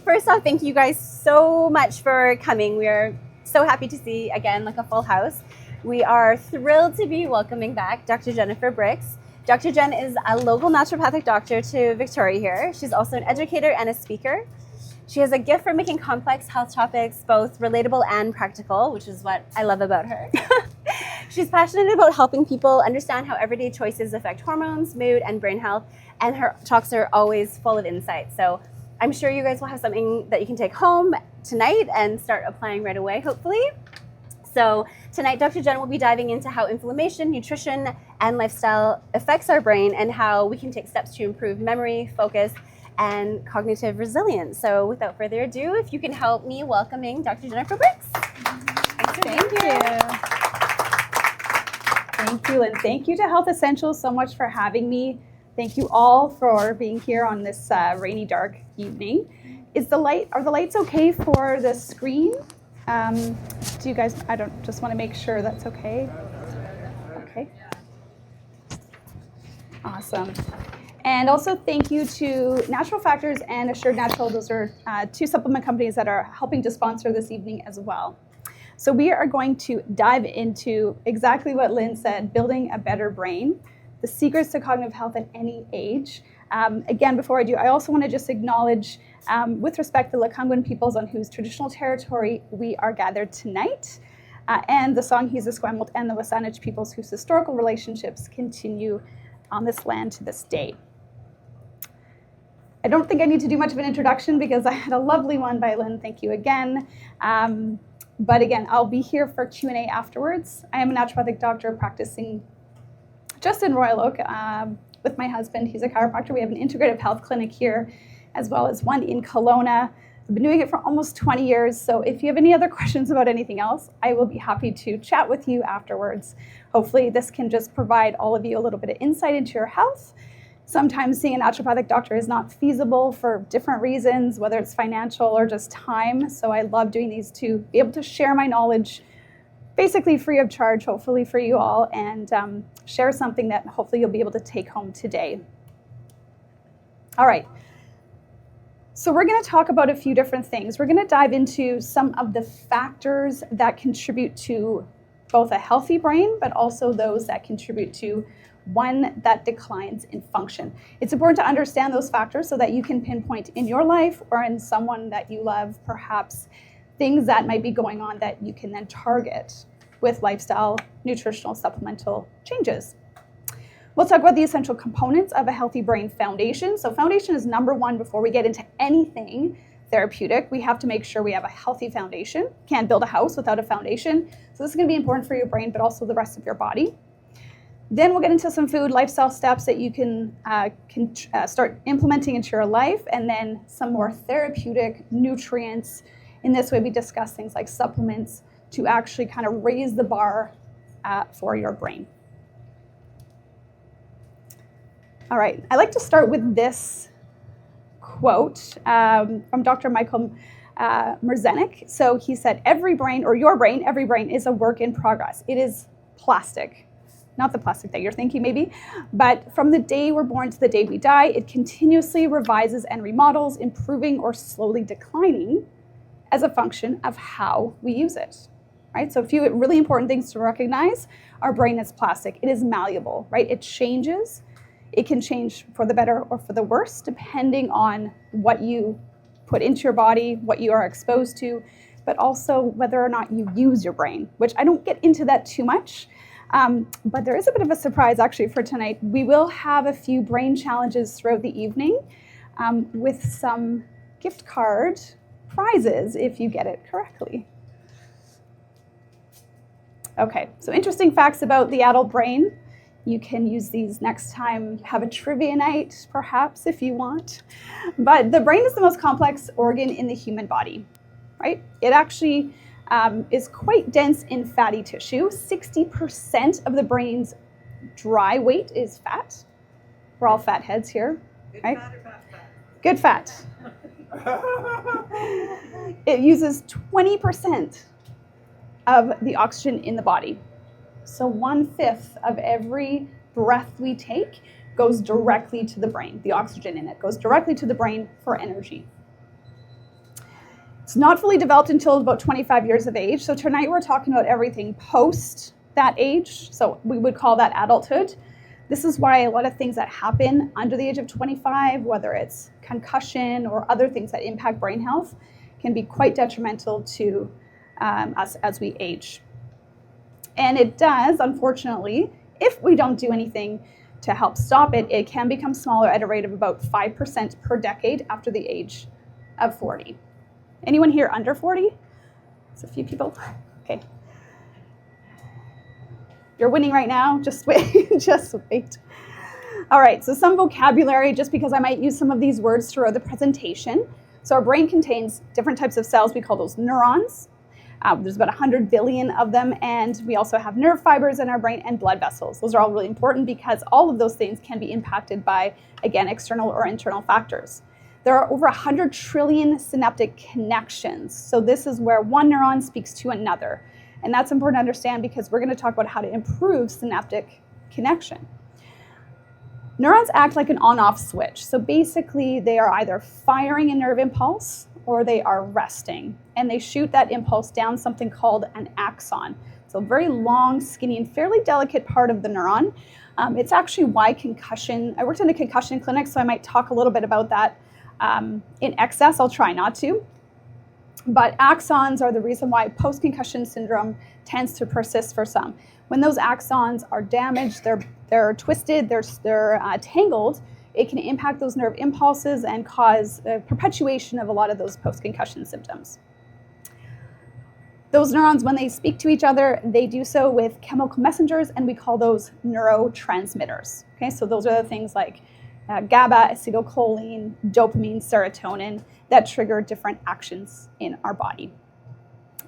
First off, thank you guys so much for coming. We are so happy to see, again, like a full house. We are thrilled to be welcoming back Dr. Jennifer Brix. Dr. Jen is a local naturopathic doctor to Victoria here. She's also an educator and a speaker. She has a gift for making complex health topics both relatable and practical, which is what I love about her. She's passionate about helping people understand how everyday choices affect hormones, mood, and brain health, and her talks are always full of insight. So I'm sure you guys will have something that you can take home tonight and start applying right away, hopefully. So tonight, Dr. Jen will be diving into how inflammation, nutrition, and lifestyle affects our brain and how we can take steps to improve memory, focus, and cognitive resilience. So without further ado, if you can help me welcoming Dr. Jennifer Brix. Thank you. Thank you, and thank you to Health Essentials so much for having me. Thank you all for being here on this rainy, dark evening. Are the lights okay for the screen? Do you guys, just want to make sure that's okay. Okay. Awesome. And also thank you to Natural Factors and Assured Natural. Those are two supplement companies that are helping to sponsor this evening as well. So we are going to dive into exactly what Lynn said, building a better brain, the secrets to cognitive health at any age. Again, before I do, I also want to just acknowledge, with respect to the Lekwungen peoples on whose traditional territory we are gathered tonight, and the Songhees, the Esquimalt, and the Wasanich peoples whose historical relationships continue on this land to this day. I don't think I need to do much of an introduction because I had a lovely one by Lynn. Thank you again. But again, I'll be here for Q&A afterwards. I am a naturopathic doctor practicing just in Royal Oak with my husband. He's a chiropractor. We have an integrative health clinic here, as well as one in Kelowna. I've been doing it for almost 20 years. So if you have any other questions about anything else, I will be happy to chat with you afterwards. Hopefully this can just provide all of you a little bit of insight into your health. Sometimes seeing a naturopathic doctor is not feasible for different reasons, whether it's financial or just time. So I love doing these to be able to share my knowledge, basically free of charge, hopefully for you all, and share something that hopefully you'll be able to take home today. All right. So we're going to talk about a few different things. We're going to dive into some of the factors that contribute to both a healthy brain, but also those that contribute to one that declines in function. It's important to understand those factors so that you can pinpoint in your life or in someone that you love, perhaps things that might be going on that you can then target with lifestyle, nutritional, supplemental changes. We'll talk about the essential components of a healthy brain foundation. So foundation is number one before we get into anything therapeutic. We have to make sure we have a healthy foundation. Can't build a house without a foundation. So this is going to be important for your brain, but also the rest of your body. Then we'll get into some food lifestyle steps that you can start implementing into your life, and then some more therapeutic nutrients. In this way, we discuss things like supplements to actually kind of raise the bar for your brain. All right, I like to start with this quote from Dr. Michael Merzenich. So he said, every brain is a work in progress. It is plastic. Not the plastic that you're thinking maybe, but from the day we're born to the day we die, it continuously revises and remodels, improving or slowly declining as a function of how we use it, right? So a few really important things to recognize. Our brain is plastic. It is malleable, right? It changes. It can change for the better or for the worse, depending on what you put into your body, what you are exposed to, but also whether or not you use your brain, which I don't get into that too much. But there is a bit of a surprise actually for tonight. We will have a few brain challenges throughout the evening with some gift card prizes if you get it correctly. Okay, so interesting facts about the adult brain. You can use these next time you have a trivia night, perhaps, if you want. But the brain is the most complex organ in the human body, right? It actually is quite dense in fatty tissue. 60% of the brain's dry weight is fat. We're all fat heads here, right? Good fat. It uses 20% of the oxygen in the body. So 1/5 of every breath we take goes directly to the brain. The oxygen in it goes directly to the brain for energy. It's not fully developed until about 25 years of age. So tonight we're talking about everything post that age. So we would call that adulthood. This is why a lot of things that happen under the age of 25, whether it's concussion or other things that impact brain health, can be quite detrimental to us as we age. And it does, unfortunately, if we don't do anything to help stop it, it can become smaller at a rate of about 5% per decade after the age of 40. Anyone here under 40? There's a few people. Okay. You're winning right now. Just wait. Just wait. All right. So some vocabulary, just because I might use some of these words throughout the presentation. So our brain contains different types of cells. We call those neurons. There's about 100 billion of them. And we also have nerve fibers in our brain and blood vessels. Those are all really important because all of those things can be impacted by, again, external or internal factors. There are over 100 trillion synaptic connections. So this is where one neuron speaks to another. And that's important to understand because we're going to talk about how to improve synaptic connection. Neurons act like an on-off switch. So basically, they are either firing a nerve impulse or they are resting. And they shoot that impulse down something called an axon. So a very long, skinny, and fairly delicate part of the neuron. It's actually why concussion, I worked in a concussion clinic, so I might talk a little bit about that in excess. I'll try not to. But axons are the reason why post-concussion syndrome tends to persist for some. When those axons are damaged, they're twisted, they're tangled, it can impact those nerve impulses and cause perpetuation of a lot of those post-concussion symptoms. Those neurons, when they speak to each other, they do so with chemical messengers, and we call those neurotransmitters. Okay, so those are the things like GABA, acetylcholine, dopamine, serotonin that trigger different actions in our body.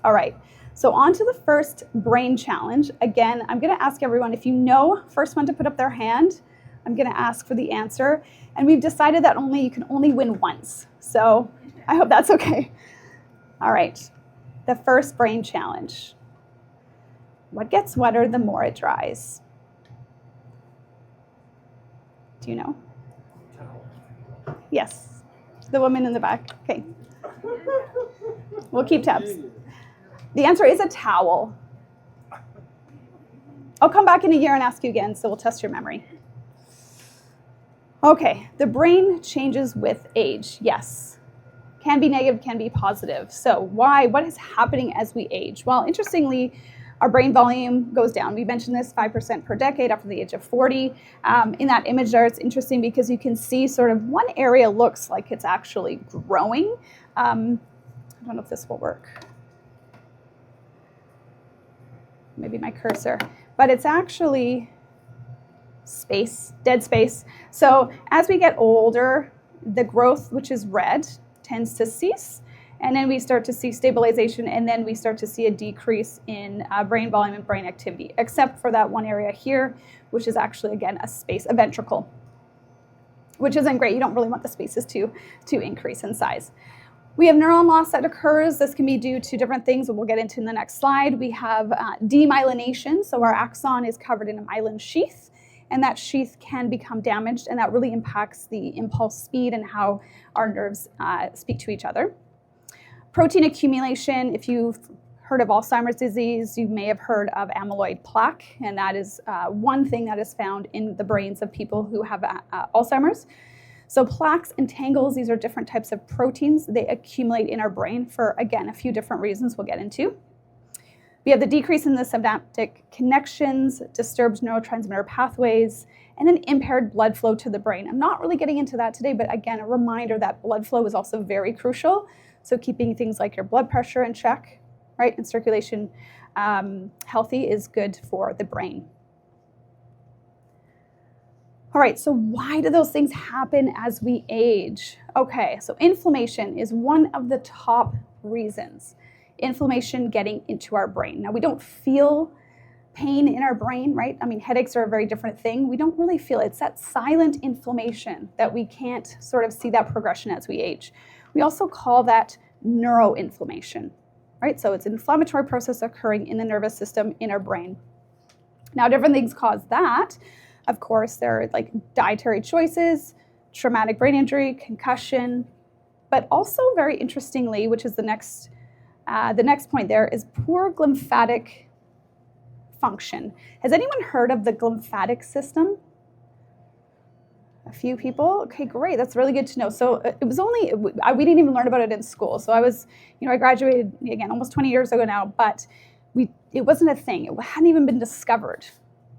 All right, so on to the first brain challenge. Again, I'm going to ask everyone, if you know, first one to put up their hand, I'm going to ask for the answer. And we've decided that you can only win once. So I hope that's okay. All right, the first brain challenge. What gets wetter the more it dries? Do you know? Yes, the woman in the back. Okay. We'll keep tabs. The answer is a towel. I'll come back in a year and ask you again, so we'll test your memory. Okay, the brain changes with age. Yes. Can be negative, can be positive. So why? What is happening as we age? Well, interestingly, our brain volume goes down. We mentioned this 5% per decade after the age of 40. In that image there, it's interesting because you can see sort of one area looks like it's actually growing. I don't know if this will work. Maybe my cursor. But it's actually space, dead space. So as we get older, the growth, which is red, tends to cease. And then we start to see stabilization, and then we start to see a decrease in brain volume and brain activity, except for that one area here, which is actually, again, a ventricle, which isn't great. You don't really want the spaces to increase in size. We have neuron loss that occurs. This can be due to different things that we'll get into in the next slide. We have demyelination, so our axon is covered in a myelin sheath, and that sheath can become damaged, and that really impacts the impulse speed and how our nerves speak to each other. Protein accumulation, if you've heard of Alzheimer's disease, you may have heard of amyloid plaque, and that is one thing that is found in the brains of people who have Alzheimer's. So plaques and tangles, these are different types of proteins. They accumulate in our brain for, again, a few different reasons we'll get into. We have the decrease in the synaptic connections, disturbed neurotransmitter pathways, and an impaired blood flow to the brain. I'm not really getting into that today, but again, a reminder that blood flow is also very crucial. So keeping things like your blood pressure in check, right, and circulation healthy is good for the brain. All right, so why do those things happen as we age? Okay, so inflammation is one of the top reasons. Inflammation getting into our brain. Now, we don't feel pain in our brain, right? I mean, headaches are a very different thing. We don't really feel it. It's that silent inflammation that we can't sort of see that progression as we age. We also call that neuroinflammation, right? So it's an inflammatory process occurring in the nervous system in our brain. Now, different things cause that. Of course, there are like dietary choices, traumatic brain injury, concussion, But also very interestingly, which is the next point there, is poor glymphatic function. Has anyone heard of the glymphatic system? A few people? Okay, great. That's really good to know. So it was only, we didn't even learn about it in school. So I graduated, again, almost 20 years ago now, but it wasn't a thing. It hadn't even been discovered.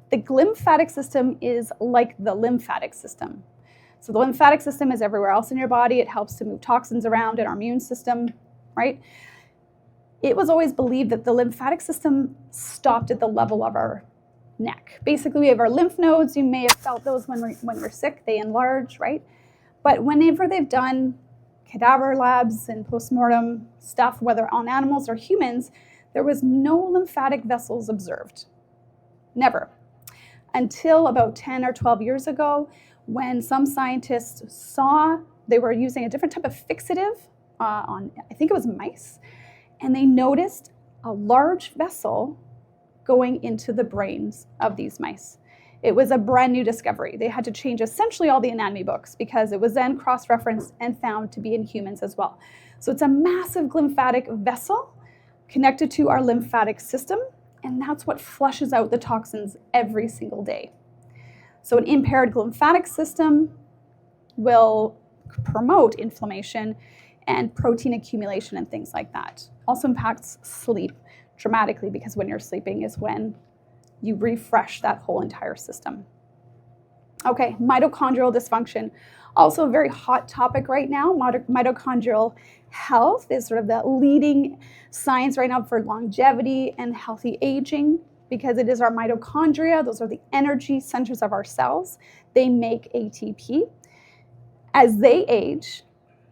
The glymphatic system is like the lymphatic system. So the lymphatic system is everywhere else in your body. It helps to move toxins around in our immune system, right? It was always believed that the lymphatic system stopped at the level of our neck. Basically, we have our lymph nodes. You may have felt those when we're sick. They enlarge, right? But whenever they've done cadaver labs and postmortem stuff, whether on animals or humans, there was no lymphatic vessels observed. Never. Until about 10 or 12 years ago, when some scientists saw they were using a different type of fixative on, I think it was mice, and they noticed a large vessel going into the brains of these mice. It was a brand new discovery. They had to change essentially all the anatomy books because it was then cross-referenced and found to be in humans as well. So it's a massive lymphatic vessel connected to our lymphatic system, and that's what flushes out the toxins every single day. So an impaired lymphatic system will promote inflammation and protein accumulation and things like that. Also impacts sleep dramatically because when you're sleeping is when you refresh that whole entire system. Okay, mitochondrial dysfunction. Also a very hot topic right now. Mitochondrial health is sort of the leading science right now for longevity and healthy aging because it is our mitochondria. Those are the energy centers of our cells. They make ATP. As they age,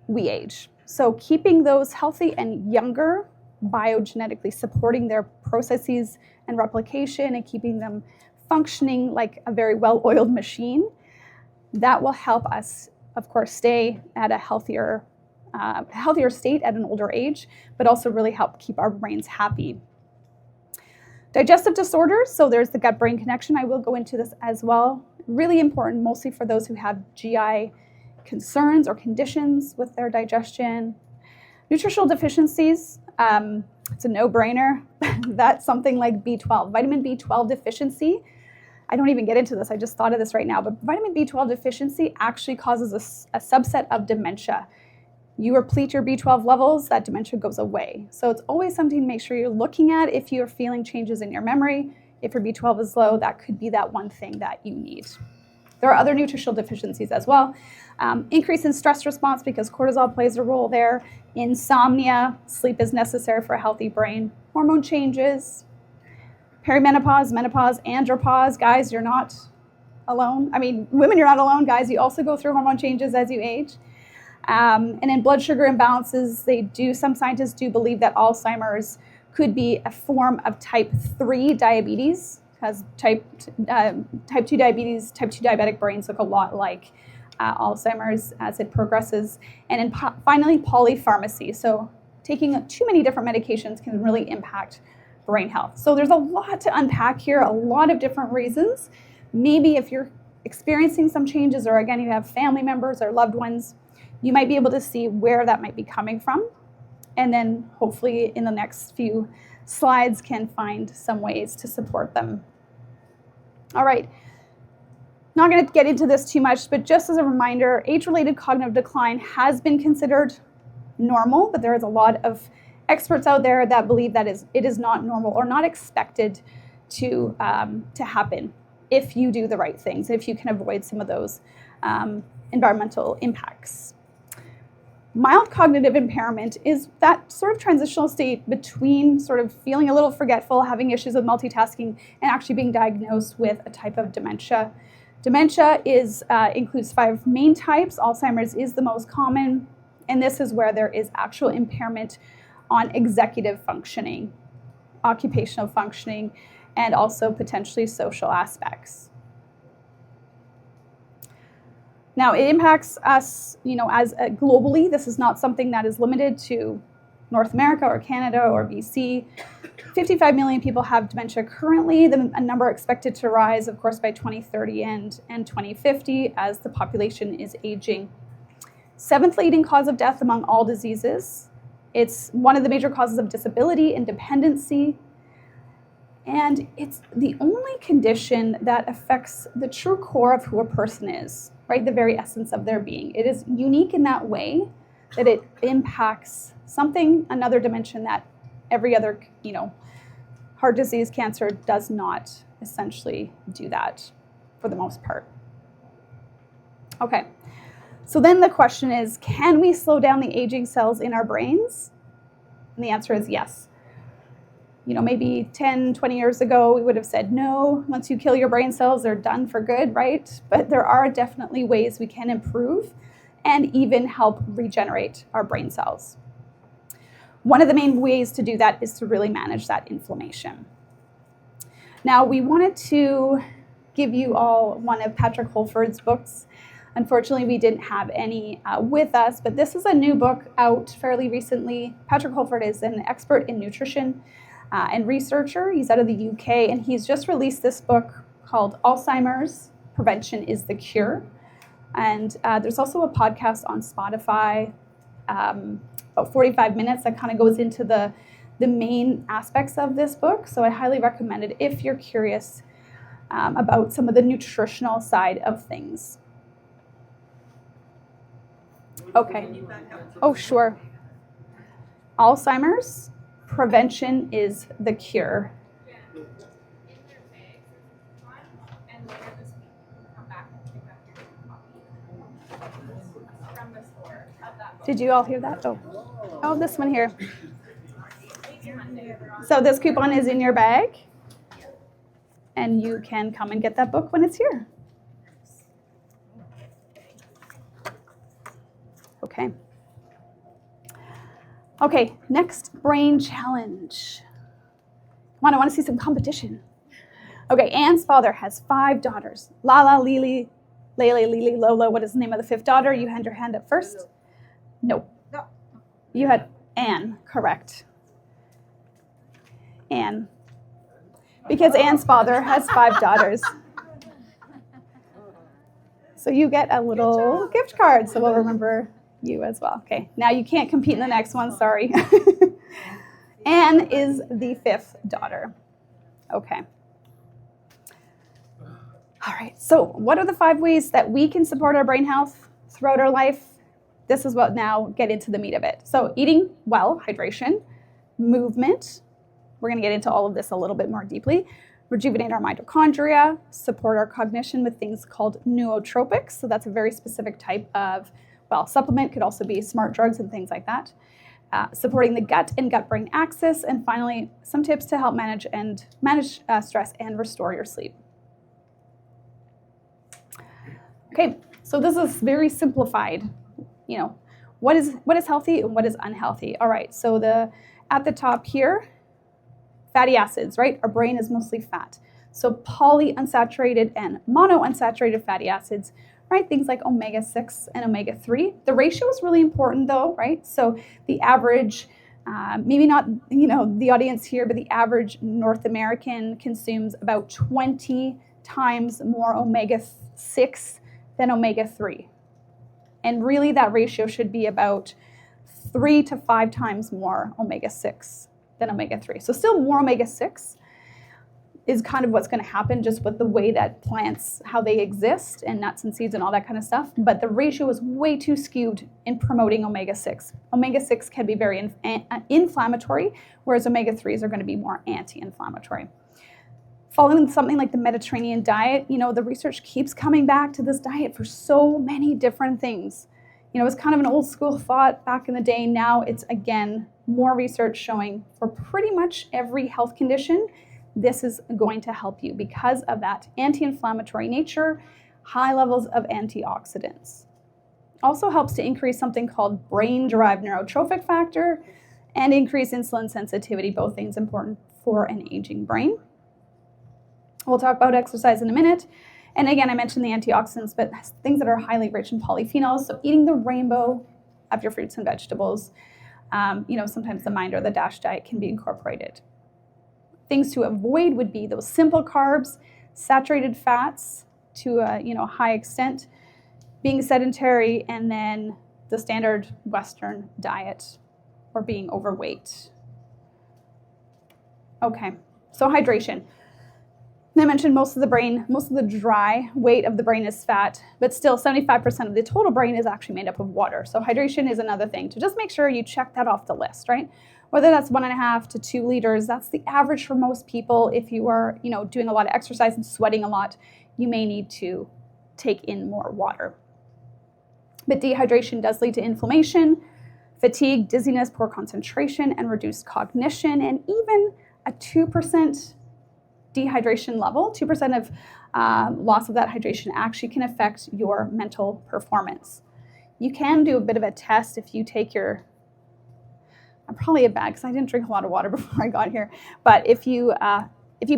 we age. So keeping those healthy and younger, biogenetically supporting their processes and replication and keeping them functioning like a very well-oiled machine, that will help us, of course, stay at a healthier state at an older age, but also really help keep our brains happy. Digestive disorders, so there's the gut-brain connection. I will go into this as well. Really important, mostly for those who have GI concerns or conditions with their digestion. Nutritional deficiencies, it's a no-brainer. That's something like B12. Vitamin B12 deficiency, I don't even get into this, I just thought of this right now, but vitamin B12 deficiency actually causes a subset of dementia. You replete your B12 levels, that dementia goes away. So it's always something to make sure you're looking at if you're feeling changes in your memory. If your B12 is low, that could be that one thing that you need. There are other nutritional deficiencies as well. Increase in stress response because cortisol plays a role there. Insomnia, sleep is necessary for a healthy brain. Hormone changes, perimenopause, menopause, andropause. Guys, you're not alone. I mean, women, you're not alone. Guys, you also go through hormone changes as you age. And in blood sugar imbalances, some scientists do believe that Alzheimer's could be a form of type 3 diabetes, because type 2 diabetes, type 2 diabetic brains look a lot like Alzheimer's as it progresses. And then finally, polypharmacy. So taking too many different medications can really impact brain health. So there's a lot to unpack here, a lot of different reasons. Maybe if you're experiencing some changes, or again, you have family members or loved ones, you might be able to see where that might be coming from. And then hopefully in the next few slides can find some ways to support them. All right, not going to get into this too much, but just as a reminder, age-related cognitive decline has been considered normal, but there is a lot of experts out there that believe that it is not normal or not expected to happen if you do the right things, if you can avoid some of those environmental impacts. Mild cognitive impairment is that sort of transitional state between sort of feeling a little forgetful, having issues with multitasking, and actually being diagnosed with a type of dementia. Dementia includes 5 main types. Alzheimer's is the most common, and this is where there is actual impairment on executive functioning, occupational functioning, and also potentially social aspects. Now, it impacts us, as globally. This is not something that is limited to North America or Canada or BC. 55 million people have dementia currently. A number expected to rise, of course, by 2030 and 2050 as the population is aging. Seventh leading cause of death among all diseases. It's one of the major causes of disability and dependency. And it's the only condition that affects the true core of who a person is, right? The very essence of their being. It is unique in that way that it impacts something, another dimension that every other, heart disease, cancer does not essentially do that for the most part. Okay, so then the question is, can we slow down the aging cells in our brains? And the answer is yes. Maybe 10, 20 years ago, we would have said no. Once you kill your brain cells, they're done for good, right? But there are definitely ways we can improve and even help regenerate our brain cells. One of the main ways to do that is to really manage that inflammation. Now, we wanted to give you all one of Patrick Holford's books. Unfortunately, we didn't have any with us, but this is a new book out fairly recently. Patrick Holford is an expert in nutrition and researcher. He's out of the UK, and he's just released this book called Alzheimer's: Prevention is the Cure. And there's also a podcast on Spotify, about 45 minutes, that kind of goes into the main aspects of this book. So I highly recommend it if you're curious about some of the nutritional side of things. Okay. Oh, sure. Alzheimer's: Prevention is the Cure. Did you all hear that? Oh, this one here. So this coupon is in your bag, and you can come and get that book when it's here. Okay. Okay, next brain challenge. Come on, I want to see some competition. Okay, Anne's father has 5 daughters. Lala, Lily, Lele, Lily, Lola. What is the name of the 5th daughter? You had your hand up first. No. You had Anne, correct. Anne. Because Anne's father has 5 daughters. So you get a little gift card, so we'll remember you as well. Okay, now you can't compete in the next one, sorry. Anne is the 5th daughter. Okay. All right, so what are the 5 ways that we can support our brain health throughout our life? This is what now get into the meat of it. So eating well, hydration, movement. We're going to get into all of this a little bit more deeply. Rejuvenate our mitochondria, support our cognition with things called nootropics. So that's a very specific type of, supplement, could also be smart drugs and things like that. Supporting the gut and gut-brain axis. And finally, some tips to help manage stress and restore your sleep. Okay, so this is very simplified. What is healthy and what is unhealthy. All right, so at the top here, fatty acids, right? Our brain is mostly fat. So polyunsaturated and monounsaturated fatty acids, right? Things like omega-6 and omega-3. The ratio is really important though, right? So the average, maybe not, the audience here, but the average North American consumes about 20 times more omega-6 than omega-3. And really that ratio should be about 3 to 5 times more omega-6 than omega-3. So still more omega-6 is kind of what's going to happen just with the way that plants, how they exist, and nuts and seeds and all that kind of stuff. But the ratio is way too skewed in promoting omega-6. Omega-6 can be very inflammatory, whereas omega-3s are going to be more anti-inflammatory. Following something like the Mediterranean diet, the research keeps coming back to this diet for so many different things. It was kind of an old school thought back in the day. Now it's, again, more research showing for pretty much every health condition, this is going to help you because of that anti-inflammatory nature, high levels of antioxidants. Also helps to increase something called brain-derived neurotrophic factor and increase insulin sensitivity, both things important for an aging brain. We'll talk about exercise in a minute. And again, I mentioned the antioxidants, but things that are highly rich in polyphenols. So eating the rainbow of your fruits and vegetables. Sometimes the MIND or the DASH diet can be incorporated. Things to avoid would be those simple carbs, saturated fats to a high extent, being sedentary, and then the standard Western diet or being overweight. Okay, so hydration. I mentioned most of the dry weight of the brain is fat, but still 75% of the total brain is actually made up of water. So hydration is another thing to just make sure you check that off the list, right? Whether that's 1.5 to 2 liters, that's the average for most people. If you are, doing a lot of exercise and sweating a lot, you may need to take in more water. But dehydration does lead to inflammation, fatigue, dizziness, poor concentration, and reduced cognition, and even a 2% dehydration level, 2% of loss of that hydration actually can affect your mental performance. You can do a bit of a test if you take I'm probably bad because I didn't drink a lot of water before I got here, but if you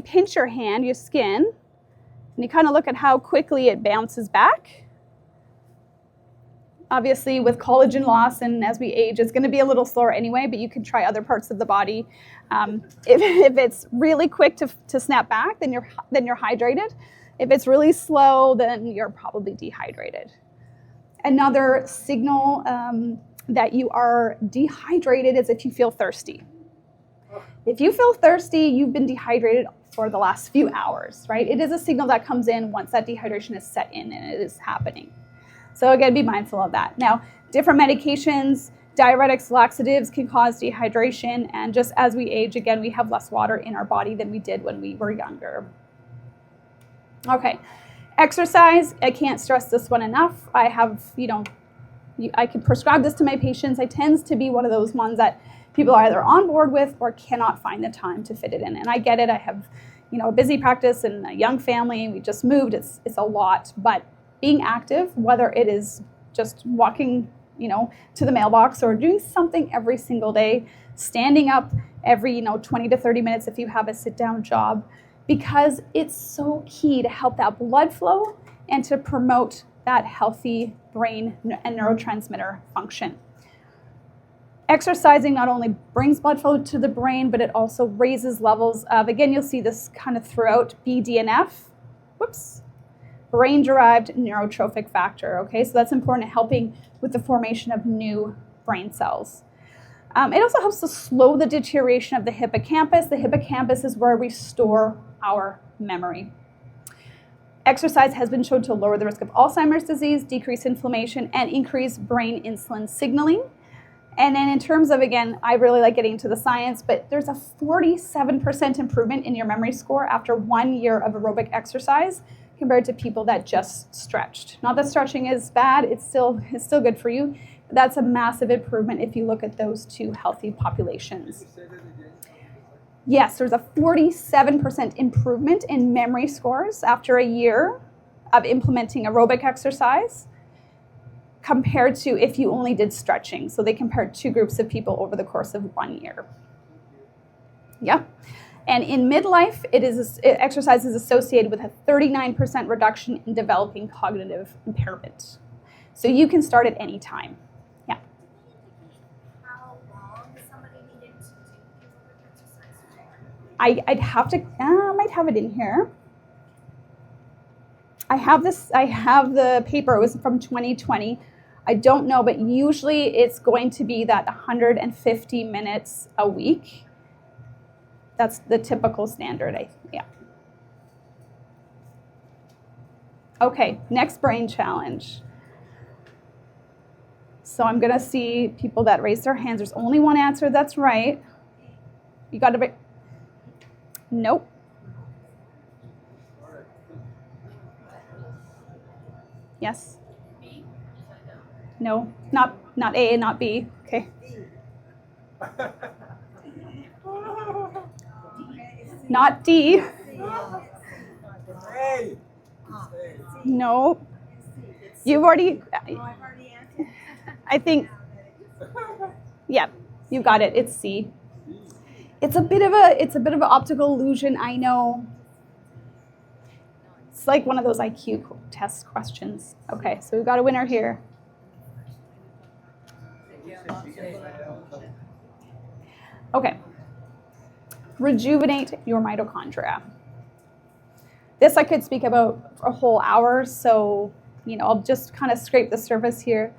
pinch your hand, your skin, and you kind of look at how quickly it bounces back. Obviously, with collagen loss and as we age, it's going to be a little slower anyway, but you can try other parts of the body. If it's really quick to snap back, then you're hydrated. If it's really slow, then you're probably dehydrated. Another signal that you are dehydrated is if you feel thirsty. If you feel thirsty, you've been dehydrated for the last few hours, right? It is a signal that comes in once that dehydration is set in and it is happening. So again, be mindful of that. Now, different medications, diuretics, laxatives can cause dehydration. And just as we age, again, we have less water in our body than we did when we were younger. Okay, exercise. I can't stress this one enough. I have, I can prescribe this to my patients. It tends to be one of those ones that people are either on board with or cannot find the time to fit it in. And I get it. I have, a busy practice and a young family. We just moved. It's a lot, but being active, whether it is just walking, to the mailbox or doing something every single day, standing up every, 20 to 30 minutes if you have a sit-down job, because it's so key to help that blood flow and to promote that healthy brain and neurotransmitter function. Exercising not only brings blood flow to the brain, but it also raises levels of, again, you'll see this kind of throughout, BDNF, brain-derived neurotrophic factor, okay? So that's important in helping with the formation of new brain cells. It also helps to slow the deterioration of the hippocampus. The hippocampus is where we store our memory. Exercise has been shown to lower the risk of Alzheimer's disease, decrease inflammation, and increase brain insulin signaling. And then in terms of, again, I really like getting into the science, but there's a 47% improvement in your memory score after 1 year of aerobic exercise compared to people that just stretched. Not that stretching is bad, it's still good for you. But that's a massive improvement if you look at those two healthy populations. Yes, there's a 47% improvement in memory scores after a year of implementing aerobic exercise compared to if you only did stretching. So they compared two groups of people over the course of 1 year. Yeah. And in midlife, exercise is associated with a 39% reduction in developing cognitive impairment. So you can start at any time. Yeah. How long does somebody need to do exercise? I'd have to, I might have it in here. I have the paper, it was from 2020. I don't know, but usually it's going to be that 150 minutes a week. That's the typical standard, yeah. Okay, next brain challenge. So I'm gonna see people that raise their hands. There's only one answer that's right. You got to be, nope. Yes? B? No, not A, not B, okay. Not D. No. You've already, I think, yeah, you got it. It's C. It's a bit of an optical illusion, I know. It's like one of those IQ test questions. Okay, so we've got a winner here. Okay. Rejuvenate your mitochondria. This I could speak about for a whole hour, so I'll just kind of scrape the surface here.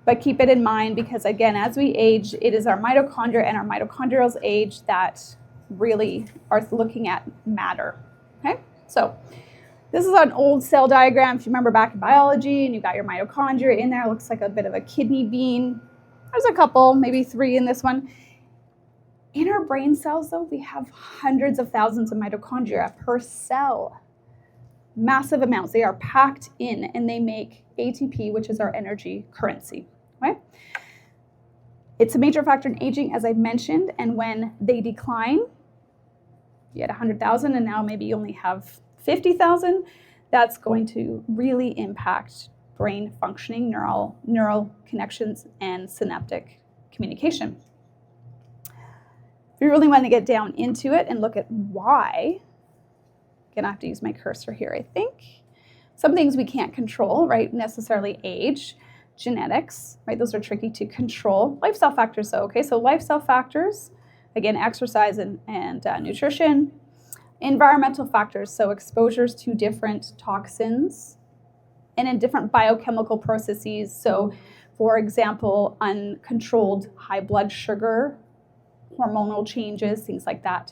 But keep it in mind because, again, as we age, it is our mitochondria and our mitochondrial age that really are looking at matter. Okay, so this is an old cell diagram. If you remember back in biology and you got your mitochondria in there, it looks like a bit of a kidney bean. There's a couple, maybe 3 in this one. In our brain cells, though, we have hundreds of thousands of mitochondria per cell. Massive amounts. They are packed in and they make ATP, which is our energy currency. Right? It's a major factor in aging, as I mentioned, and when they decline, you had 100,000 and now maybe you only have 50,000, that's going to really impact brain functioning, neural connections, and synaptic communication. If you really want to get down into it and look at why, again, I have to use my cursor here, I think. Some things we can't control, right? Necessarily age, genetics, right? Those are tricky to control. Lifestyle factors, though, okay? So lifestyle factors, again, exercise and nutrition. Environmental factors, so exposures to different toxins and in different biochemical processes. So, for example, uncontrolled high blood sugar, hormonal changes, things like that.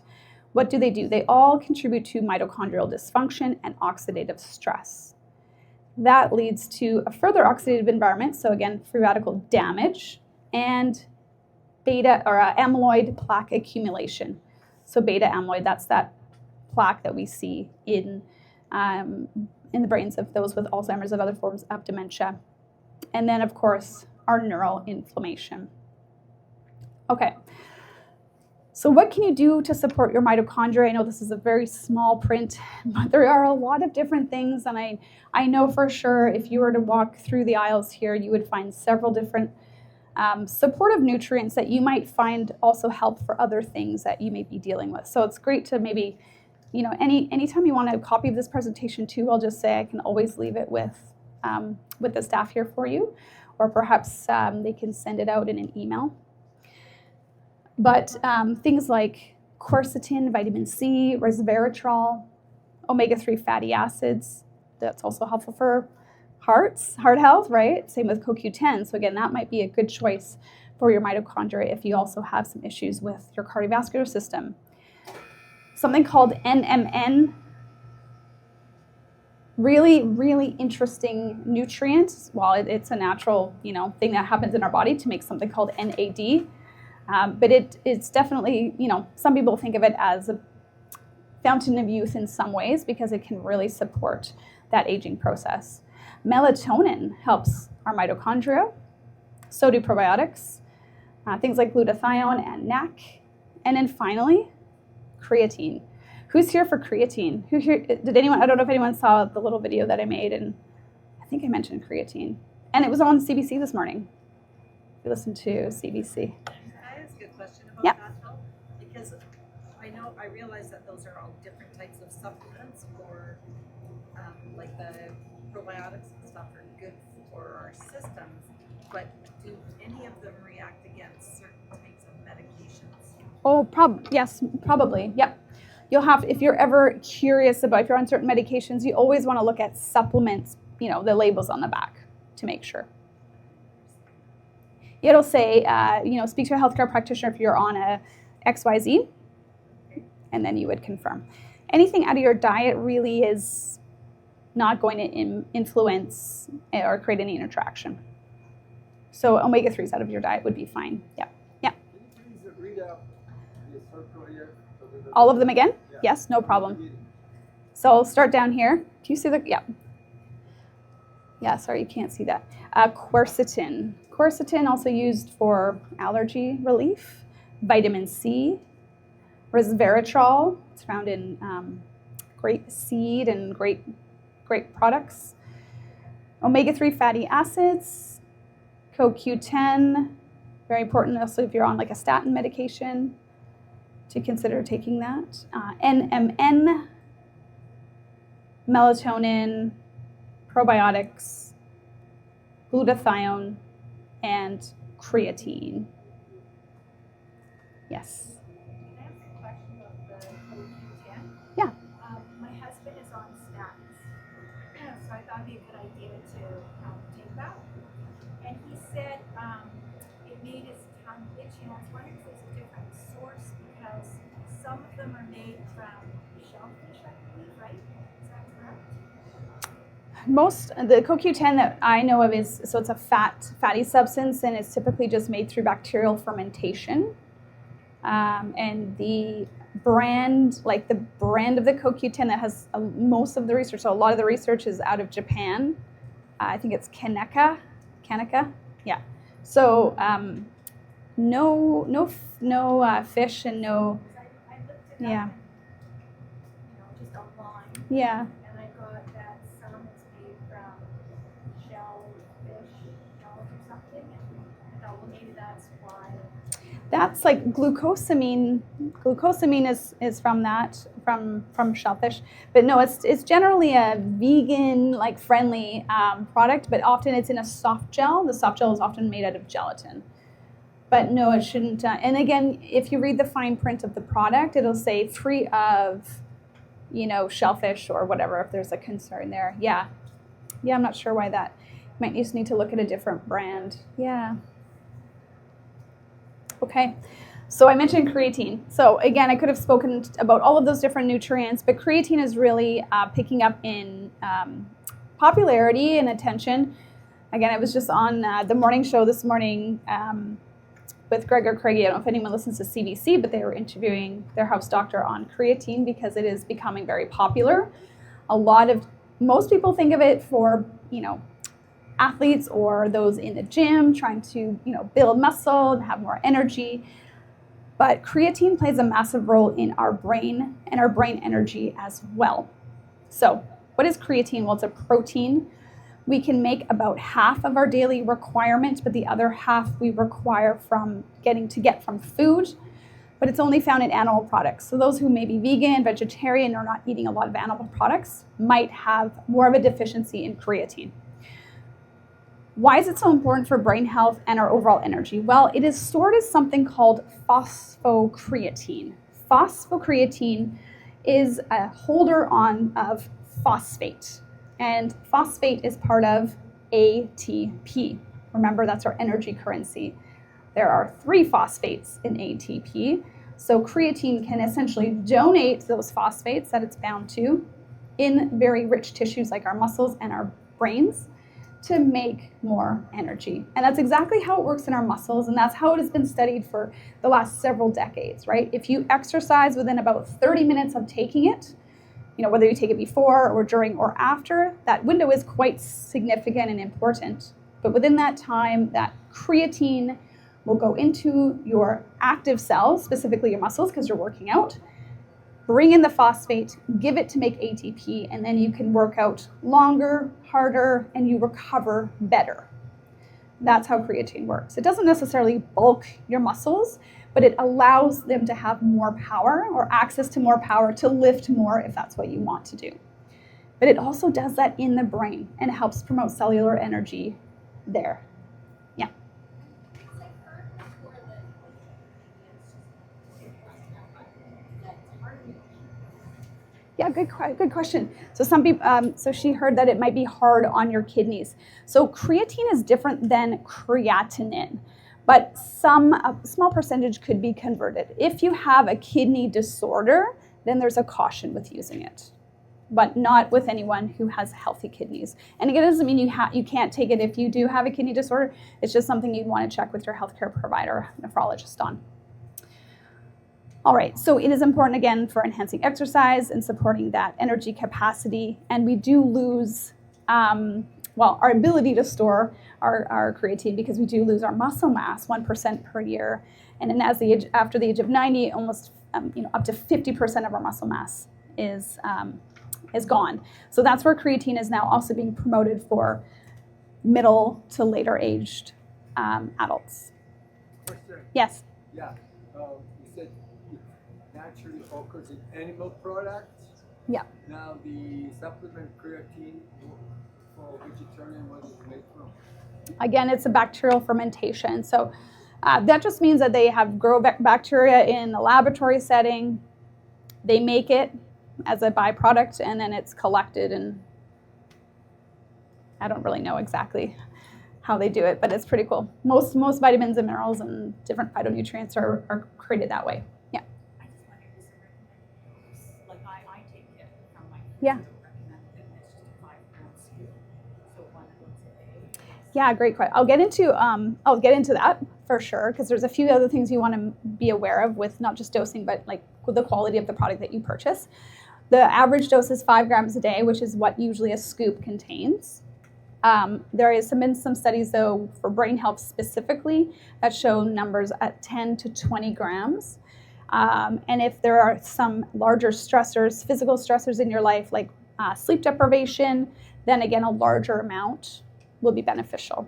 What do? They all contribute to mitochondrial dysfunction and oxidative stress. That leads to a further oxidative environment, so again, free radical damage, and beta or amyloid plaque accumulation. So beta amyloid, that's that plaque that we see in the brains of those with Alzheimer's and other forms of dementia. And then, of course, our neural inflammation. Okay. So what can you do to support your mitochondria? I know this is a very small print, but there are a lot of different things. And I know for sure if you were to walk through the aisles here, you would find several different supportive nutrients that you might find also help for other things that you may be dealing with. So it's great to maybe, anytime you want a copy of this presentation too, I'll just say I can always leave it with the staff here for you, or perhaps they can send it out in an email. But things like quercetin, vitamin C, resveratrol, omega-3 fatty acids, that's also helpful for heart health, right? Same with CoQ10. So again, that might be a good choice for your mitochondria if you also have some issues with your cardiovascular system. Something called NMN, really, really interesting nutrient. Well, it's a natural, thing that happens in our body to make something called NAD. But it's definitely, some people think of it as a fountain of youth in some ways because it can really support that aging process. Melatonin helps our mitochondria. So do probiotics, things like glutathione and NAC. And then finally, creatine. Who's here for creatine? Who here? Did anyone? I don't know if anyone saw the little video that I made, and I think I mentioned creatine, and it was on CBC this morning. You listen to CBC. About that though, because I realize that those are all different types of supplements for like the probiotics and stuff are good for our systems, but do any of them react against certain types of medications? Oh, yes, probably. Yep. You'll have, if you're ever curious about if you're on certain medications, you always want to look at supplements, the labels on the back to make sure. It'll say, speak to a healthcare practitioner if you're on a XYZ, and then you would confirm. Anything out of your diet really is not going to influence or create any interaction. So omega-3s out of your diet would be fine. Yeah. All of them again? Yeah. Yes, no problem. So I'll start down here. Do you see the, yeah, sorry, you can't see that. Quercetin. Quercetin also used for allergy relief. Vitamin C. Resveratrol. It's found in grape seed and grape products. Omega-3 fatty acids. CoQ10. Very important also if you're on like a statin medication to consider taking that. NMN. Melatonin. Probiotics. Glutathione. And creatine. Yes. Can I ask a question about the CoQ10? Yeah. My husband is on statins, so I thought it'd be a good idea to take that. And he said it made his tongue itchy. And I was wondering if there's a different source because some of them are made from shellfish, I believe, right? Is that correct? The CoQ10 that I know of it's a fatty substance, and it's typically just made through bacterial fermentation. And the brand of the CoQ10 that has most of the research, so a lot of the research is out of Japan. I think it's Kaneka, yeah. So no fish and no, I looked it yeah, up and, just online. yeah. And I got that some is made from shellfish shells or something. And I thought, well, maybe that's why. That's like glucosamine. Glucosamine is from that, from shellfish. But no, it's generally a vegan, like friendly product, but often it's in a soft gel. The soft gel is often made out of gelatin. But no, it shouldn't. And again, if you read the fine print of the product, it'll say free of, shellfish or whatever, if there's a concern there. Yeah, I'm not sure why that. Might just need to look at a different brand. Yeah. Okay, so I mentioned creatine. So again, I could have spoken about all of those different nutrients, but creatine is really picking up in popularity and attention. Again, I was just on the morning show this morning with Gregor Craigie. I don't know if anyone listens to CBC, but they were interviewing their house doctor on creatine because it is becoming very popular. Most people think of it for, athletes or those in the gym trying to, build muscle and have more energy. But creatine plays a massive role in our brain and our brain energy as well. So what is creatine? Well, it's a protein. We can make about half of our daily requirement, but the other half we require from get from food, but it's only found in animal products. So those who may be vegan, vegetarian, or not eating a lot of animal products might have more of a deficiency in creatine. Why is it so important for brain health and our overall energy? Well, it is stored as something called phosphocreatine. Phosphocreatine is a holder of phosphate, and phosphate is part of ATP. Remember, that's our energy currency. There are 3 phosphates in ATP, so creatine can essentially donate those phosphates that it's bound to in very rich tissues like our muscles and our brains to make more energy. And that's exactly how it works in our muscles, and that's how it has been studied for the last several decades, right? If you exercise within about 30 minutes of taking it, whether you take it before or during or after, that window is quite significant and important. But within that time, that creatine will go into your active cells, specifically your muscles because you're working out, bring in the phosphate, give it to make ATP, and then you can work out longer, harder, and you recover better. That's how creatine works. It doesn't necessarily bulk your muscles, but it allows them to have more power or access to more power to lift more if that's what you want to do. But it also does that in the brain and helps promote cellular energy there. Yeah. Yeah, good question. So some people, so she heard that it might be hard on your kidneys. So creatine is different than creatinine, but a small percentage could be converted. If you have a kidney disorder, then there's a caution with using it, but not with anyone who has healthy kidneys. And again, it doesn't mean you can't take it if you do have a kidney disorder. It's just something you'd want to check with your healthcare provider, nephrologist on. All right, so it is important, again, for enhancing exercise and supporting that energy capacity. And we do lose, our ability to store our creatine because we do lose our muscle mass 1% per year. And then after the age of 90, almost up to 50% of our muscle mass is gone. So that's where creatine is now also being promoted for middle to later aged adults. Question. Yes. Yeah. You said it naturally occurs in animal products. Yeah. Now the supplement creatine for vegetarian, what is it made from? Again, it's a bacterial fermentation. So that just means that they grow bacteria in a laboratory setting. They make it as a byproduct, and then it's collected. And I don't really know exactly how they do it, but it's pretty cool. Most vitamins and minerals and different phytonutrients are created that way. Yeah. I just wondered, is there recommended dose? Like I take it from my Yeah. recommended, and it's just a 5-gram scoop. So one of those a day. Yeah, great question. I'll get into that for sure, because there's a few other things you want to be aware of with not just dosing, but like with the quality of the product that you purchase. The average dose is 5 grams a day, which is what usually a scoop contains. There has been some studies, though, for brain health specifically that show numbers at 10 to 20 grams. And if there are some larger stressors, physical stressors in your life, like sleep deprivation, then again, a larger amount will be beneficial.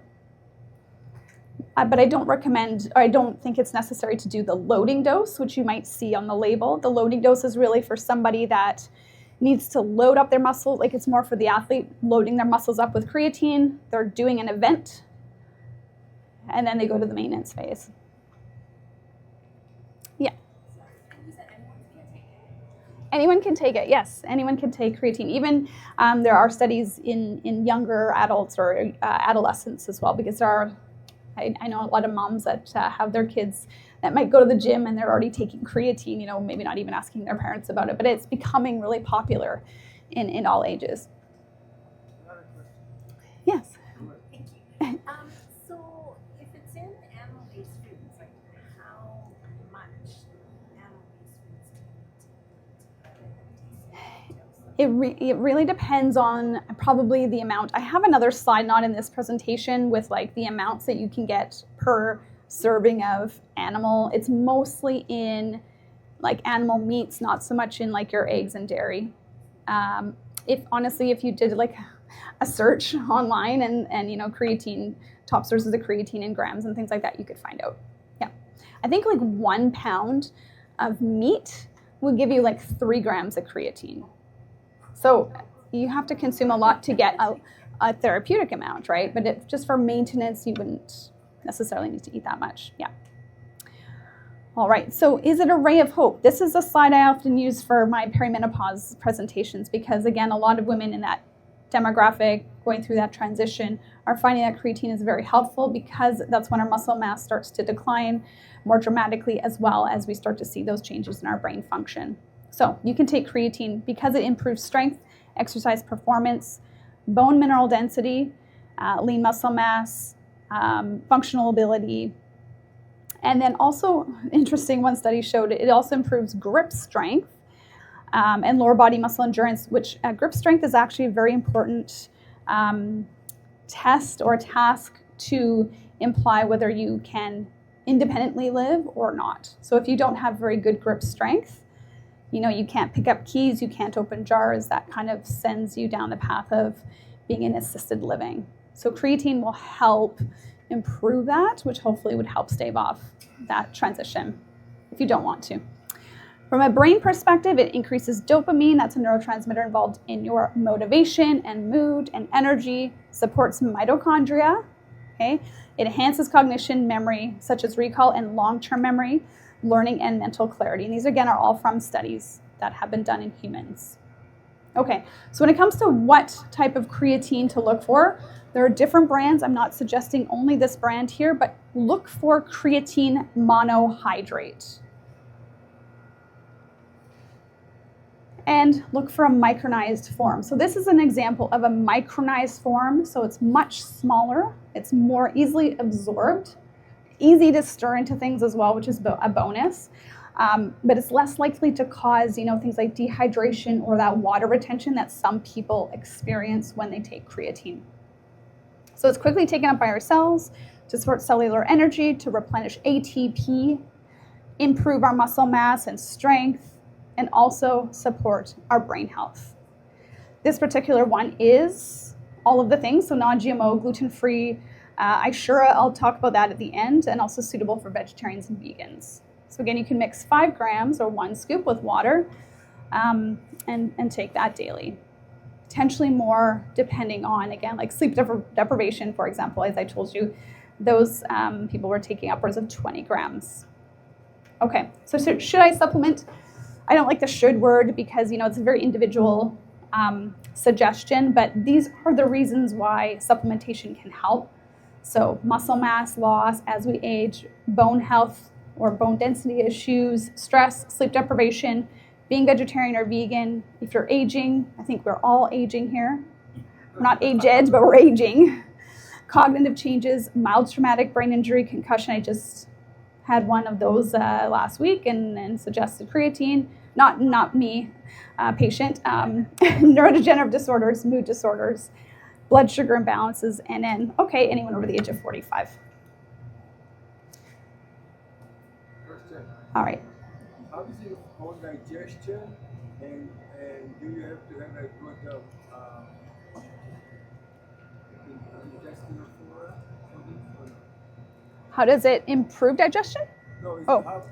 But I don't recommend, or I don't think it's necessary to do the loading dose, which you might see on the label. The loading dose is really for somebody that needs to load up their muscle, like it's more for the athlete loading their muscles up with creatine. They're doing an event, and then they go to the maintenance phase. Yeah. Anyone can take it, yes. Anyone can take creatine. Even there are studies in younger adults or adolescents as well, because there are, I know a lot of moms that have their kids that might go to the gym and they're already taking creatine, maybe not even asking their parents about it, but it's becoming really popular in all ages. Yes. Thank you. So if it's in animal-based foods, like how much animal-based foods do you eat? It really depends on probably the amount. I have another slide, not in this presentation, with like the amounts that you can get per serving of animal. It's mostly in like animal meats, not so much in like your eggs and dairy. If you did like a search online and creatine, top sources of creatine in grams and things like that, you could find out. Yeah, I think like 1 pound of meat will give you like 3 grams of creatine. So you have to consume a lot to get a therapeutic amount, right? But just for maintenance, you wouldn't necessarily need to eat that much. Yeah. All right, so is it a ray of hope? This is a slide I often use for my perimenopause presentations, because again, a lot of women in that demographic going through that transition are finding that creatine is very helpful, because that's when our muscle mass starts to decline more dramatically, as well as we start to see those changes in our brain function. So you can take creatine because it improves strength, exercise performance, bone mineral density, lean muscle mass, functional ability. And then also, interesting, one study showed it also improves grip strength and lower body muscle endurance, which grip strength is actually a very important test or task to imply whether you can independently live or not. So if you don't have very good grip strength, you can't pick up keys, you can't open jars, that kind of sends you down the path of being in assisted living. So creatine will help improve that, which hopefully would help stave off that transition if you don't want to. From a brain perspective, it increases dopamine. That's a neurotransmitter involved in your motivation and mood and energy, supports mitochondria. Okay? It enhances cognition, memory, such as recall and long-term memory, learning, and mental clarity. And these, again, are all from studies that have been done in humans. Okay, so when it comes to what type of creatine to look for, there are different brands. I'm not suggesting only this brand here, but look for creatine monohydrate. And look for a micronized form. So this is an example of a micronized form. So it's much smaller. It's more easily absorbed, easy to stir into things as well, which is a bonus. But it's less likely to cause, things like dehydration or that water retention that some people experience when they take creatine. So it's quickly taken up by our cells to support cellular energy, to replenish ATP, improve our muscle mass and strength, and also support our brain health. This particular one is all of the things, so non-GMO, gluten-free. I'll talk about that at the end, and also suitable for vegetarians and vegans. So again, you can mix 5 grams or 1 scoop with water and take that daily. Potentially more depending on, again, like sleep deprivation, for example. As I told you, those people were taking upwards of 20 grams. Okay, so should I supplement? I don't like the should word because, it's a very individual suggestion, but these are the reasons why supplementation can help. So muscle mass loss as we age, bone health or bone density issues, stress, sleep deprivation, being vegetarian or vegan. If you're aging, I think we're all aging here. We're not aged, but we're aging. Cognitive changes, mild traumatic brain injury, concussion. I just had one of those last week and suggested creatine. Not me, patient. Neurodegenerative disorders, mood disorders, blood sugar imbalances, and then, okay, anyone over the age of 45. Question. All right. How is your whole digestion, and do you have to have a good intestinal flora for this? Or no? How does it improve digestion? No, is, Oh. how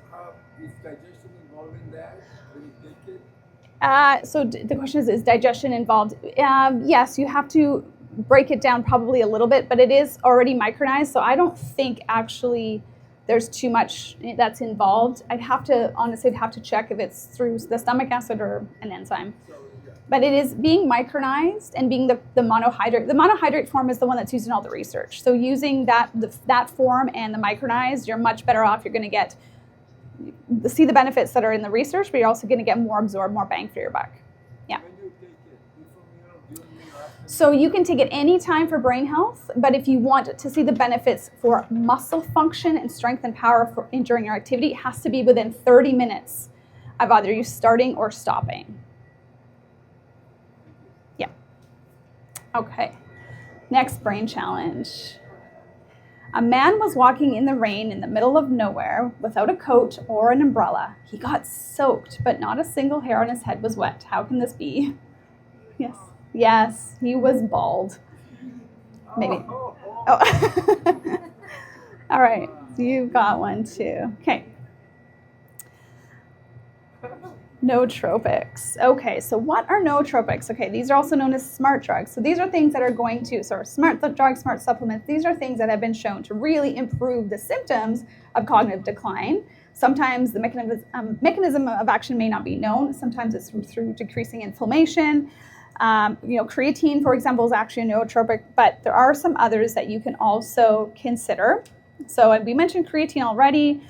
is digestion involved in that when you take it? So the question is digestion involved? Yes, you have to break it down probably a little bit, but it is already micronized, so I don't think actually there's too much that's involved. I'd have to check if it's through the stomach acid or an enzyme. So, yeah. But it is being micronized and being the monohydrate. The monohydrate form is the one that's used in all the research. So using that form and the micronized, you're much better off. You're going to see the benefits that are in the research, but you're also going to get more absorbed, more bang for your buck. Yeah. When you take it, before meal, during meal, after So you can take it any time for brain health, but if you want to see the benefits for muscle function and strength and power during your activity, it has to be within 30 minutes of either you starting or stopping. Yeah. Okay. Next brain challenge. A man was walking in the rain in the middle of nowhere without a coat or an umbrella. He got soaked, but not a single hair on his head was wet. How can this be? Yes. Yes, he was bald. Maybe. Oh. Oh. All right, you've got one too. Okay. Nootropics. Okay, so what are nootropics? Okay, these are also known as smart drugs. So these are things that are going to, smart drugs, smart supplements, these are things that have been shown to really improve the symptoms of cognitive decline. Sometimes the mechanism of action may not be known. Sometimes it's through decreasing inflammation. Creatine, for example, is actually a nootropic, but there are some others that you can also consider. So we mentioned creatine already.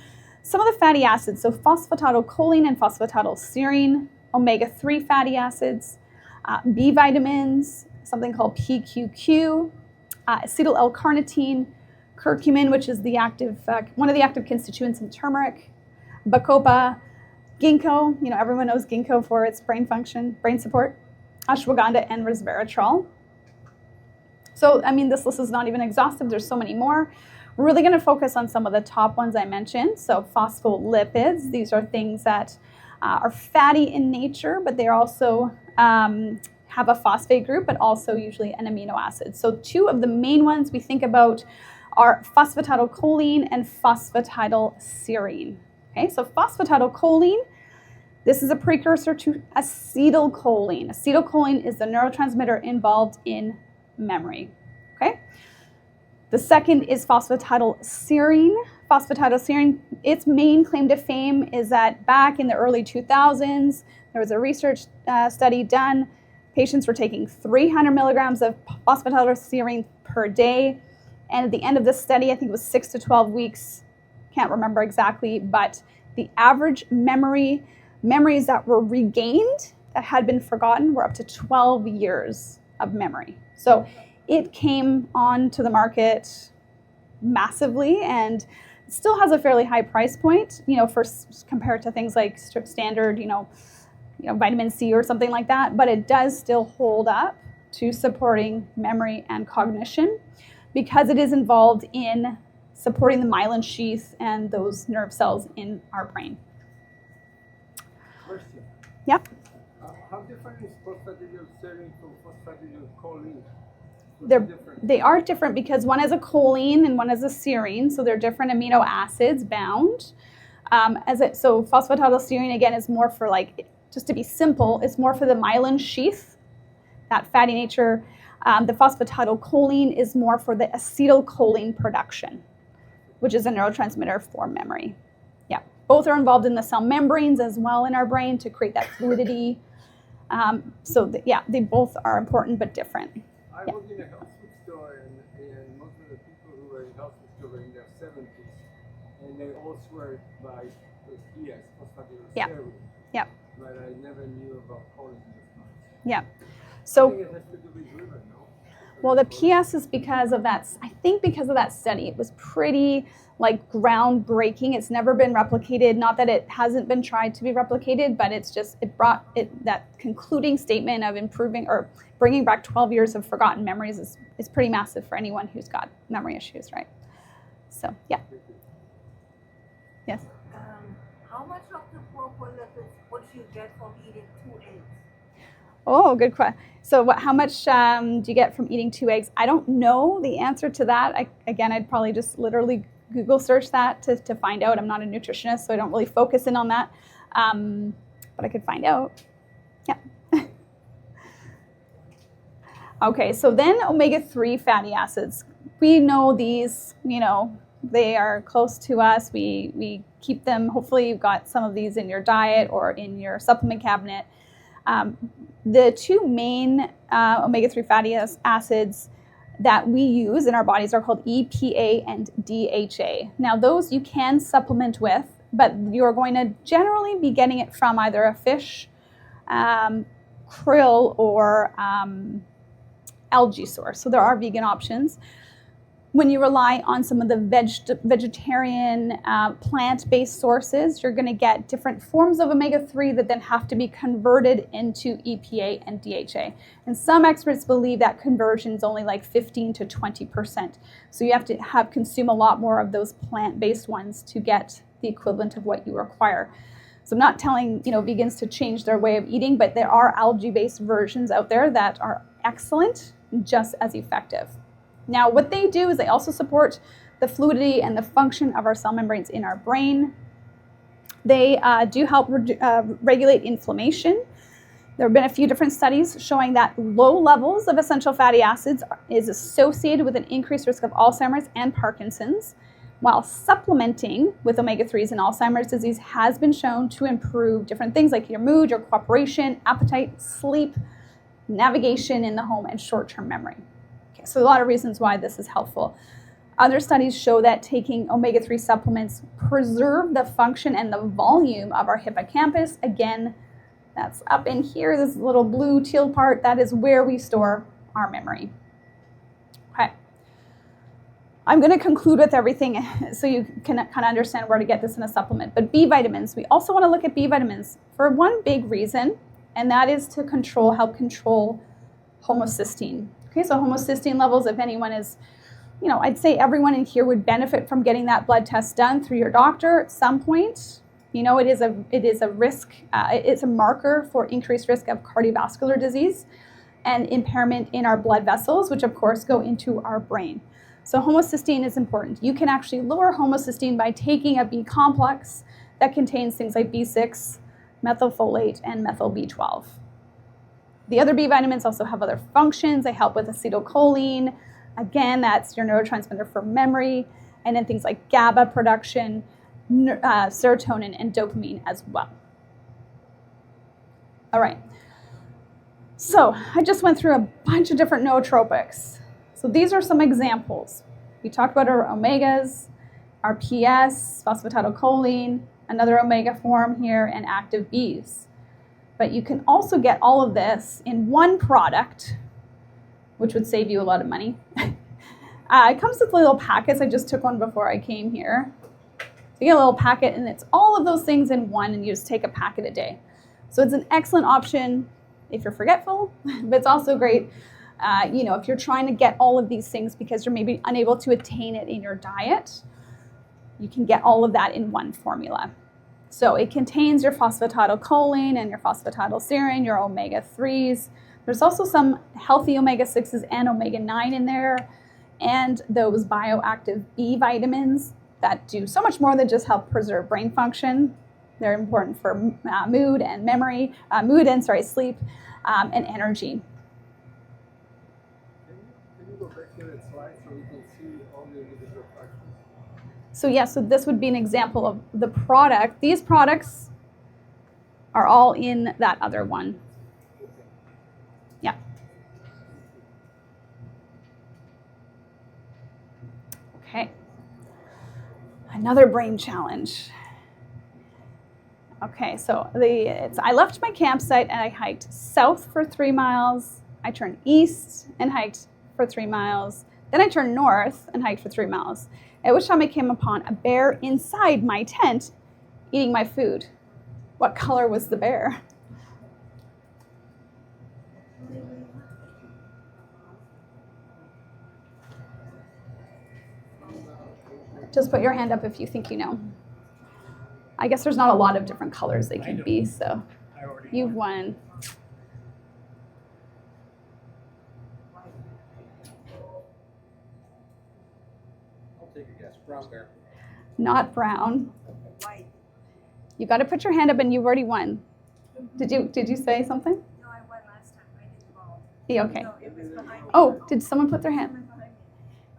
Some of the fatty acids, so phosphatidylcholine and phosphatidylserine, omega-3 fatty acids, B vitamins, something called PQQ, acetyl L-carnitine, curcumin, which is one of the active constituents in turmeric, bacopa, ginkgo, everyone knows ginkgo for its brain function, brain support, ashwagandha, and resveratrol. So, this list is not even exhaustive. There's so many more. We're really going to focus on some of the top ones I mentioned. So phospholipids, these are things that are fatty in nature, but they also have a phosphate group, but also usually an amino acid. So two of the main ones we think about are phosphatidylcholine and phosphatidylserine. Okay, so phosphatidylcholine, this is a precursor to acetylcholine. Acetylcholine is the neurotransmitter involved in memory. Okay. The second is phosphatidylserine. Phosphatidylserine, its main claim to fame is that back in the early 2000s, there was a research study done. Patients were taking 300 milligrams of phosphatidylserine per day. And at the end of this study, I think it was 6 to 12 weeks, can't remember exactly, but the average memories that were regained that had been forgotten were up to 12 years of memory. So it came onto the market massively and still has a fairly high price point, compared to things like standard, vitamin C or something like that. But it does still hold up to supporting memory and cognition because it is involved in supporting the myelin sheath and those nerve cells in our brain. Question. Yep. How different is phosphatidylserine from phosphatidylcholine? They are different because one is a choline and one is a serine, so they're different amino acids bound. So phosphatidylserine, again, is more for, just to be simple, it's more for the myelin sheath, that fatty nature. The phosphatidylcholine is more for the acetylcholine production, which is a neurotransmitter for memory. Yeah, both are involved in the cell membranes as well in our brain to create that fluidity. They both are important but different. I was in a health food store and most of the people who and they all swear by PS, Yeah. phosphatidylisterin. Yeah. But I never knew about collagen as much. Yeah. I So, think it has to do with liver, no? well, the PS is because of that. I think because of that study, it was pretty like groundbreaking. It's never been replicated. Not that it hasn't been tried to be replicated, but it's just it brought it that concluding statement of improving or bringing back 12 years of forgotten memories is pretty massive for anyone who's got memory issues, right? So yeah. Yes. How much of the purple lipids would you get from eating 2 eggs? Oh, good question. So how much do you get from eating 2 eggs? I don't know the answer to that. I'd probably just literally Google search that to find out. I'm not a nutritionist, so I don't really focus in on that. But I could find out. Yeah. Okay, so then omega-3 fatty acids. We know these, they are close to us. We keep them. Hopefully you've got some of these in your diet or in your supplement cabinet. The two main omega-3 fatty acids that we use in our bodies are called EPA and DHA. Now, those you can supplement with, but you're going to generally be getting it from either a fish, krill, or algae source. So there are vegan options. When you rely on some of the vegetarian, plant-based sources, you're going to get different forms of omega-3 that then have to be converted into EPA and DHA. And some experts believe that conversion is only like 15 to 20%. So you have to consume a lot more of those plant-based ones to get the equivalent of what you require. So I'm not telling vegans to change their way of eating, but there are algae-based versions out there that are excellent, just as effective. Now, what they do is they also support the fluidity and the function of our cell membranes in our brain. They do help regulate inflammation. There have been a few different studies showing that low levels of essential fatty acids is associated with an increased risk of Alzheimer's and Parkinson's, while supplementing with omega-3s in Alzheimer's disease has been shown to improve different things like your mood, your cooperation, appetite, sleep, navigation in the home, and short-term memory. So a lot of reasons why this is helpful. Other studies show that taking omega-3 supplements preserve the function and the volume of our hippocampus. Again, that's up in here, this little blue teal part, that is where we store our memory. Okay. I'm going to conclude with everything so you can kind of understand where to get this in a supplement. But B vitamins, we also want to look at B vitamins for one big reason, and that is to help control homocysteine. Okay, so homocysteine levels, if anyone is, I'd say everyone in here would benefit from getting that blood test done through your doctor at some point. It is a risk, it's a marker for increased risk of cardiovascular disease and impairment in our blood vessels, which of course go into our brain. So homocysteine is important. You can actually lower homocysteine by taking a B complex that contains things like B6, methylfolate, and methyl B12. The other B vitamins also have other functions. They help with acetylcholine. Again, that's your neurotransmitter for memory. And then things like GABA production, serotonin, and dopamine as well. All right. So I just went through a bunch of different nootropics. So these are some examples. We talked about our omegas, our PS, phosphatidylcholine, another omega form here, and active Bs. But you can also get all of this in one product, which would save you a lot of money. It comes with little packets. I just took one before I came here. So you get a little packet, and it's all of those things in one, and you just take a packet a day. So it's an excellent option if you're forgetful, but it's also great, if you're trying to get all of these things because you're maybe unable to attain it in your diet. You can get all of that in one formula. So it contains your phosphatidylcholine and your phosphatidylserine, your omega-3s. There's also some healthy omega-6s and omega-9 in there, and those bioactive B vitamins that do so much more than just help preserve brain function. They're important for mood and memory, sleep, and energy. Can you go back to that slide so we can see all the individual factors? So this would be an example of the product. These products are all in that other one. Yeah. Okay. Another brain challenge. Okay, so I left my campsite and I hiked south for 3 miles. I turned east and hiked for 3 miles. Then I turned north and hiked for 3 miles. At which time I came upon a bear inside my tent eating my food. What color was the bear? Just put your hand up if you think you know. I guess there's not a lot of different colors they could be, so you've won. I'll take a guess. Brown bear. Not brown. White. You got to put your hand up, and you've already won. Did you say something? No, I won last time. I did ball. Yeah, okay. No, it was behind me. Oh, did someone put their hand? Behind me.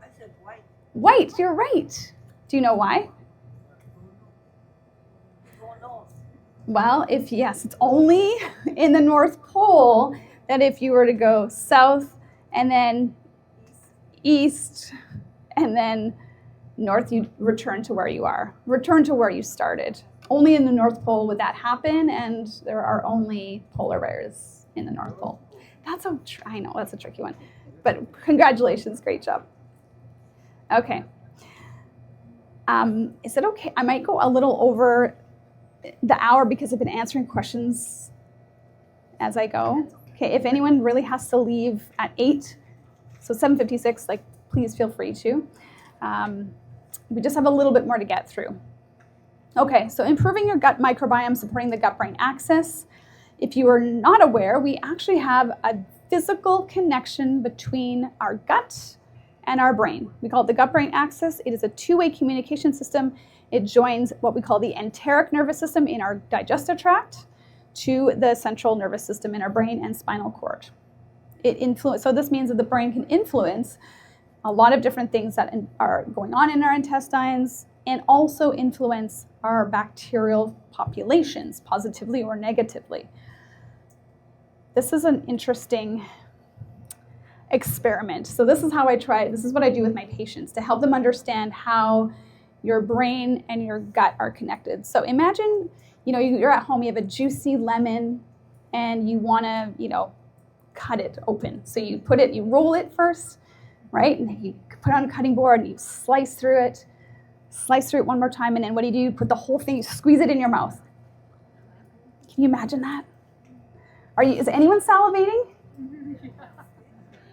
I said white. White, you're right. Do you know why? Go north. Well, yes, it's only in the North Pole that if you were to go south and then east and then north, you'd return to where you are. Return to where you started. Only in the North Pole would that happen, and there are only polar bears in the North Pole. I know, that's a tricky one. But congratulations, great job. Okay. Is it okay? I might go a little over the hour because I've been answering questions as I go. Okay, if anyone really has to leave at 8, so 7:56, please feel free to. We just have a little bit more to get through. Okay, so improving your gut microbiome, supporting the gut-brain axis. If you are not aware, we actually have a physical connection between our gut and our brain. We call it the gut-brain axis. It is a two-way communication system. It joins what we call the enteric nervous system in our digestive tract to the central nervous system in our brain and spinal cord. So this means that the brain can influence a lot of different things that are going on in our intestines and also influence our bacterial populations positively or negatively. This is an interesting experiment. So this is what I do with my patients to help them understand how your brain and your gut are connected. So imagine, you're at home, you have a juicy lemon and you want to, cut it open. So you roll it first, right? And then you put it on a cutting board and you slice through it one more time. And then what do? You put the whole thing, you squeeze it in your mouth. Can you imagine that? Is anyone salivating?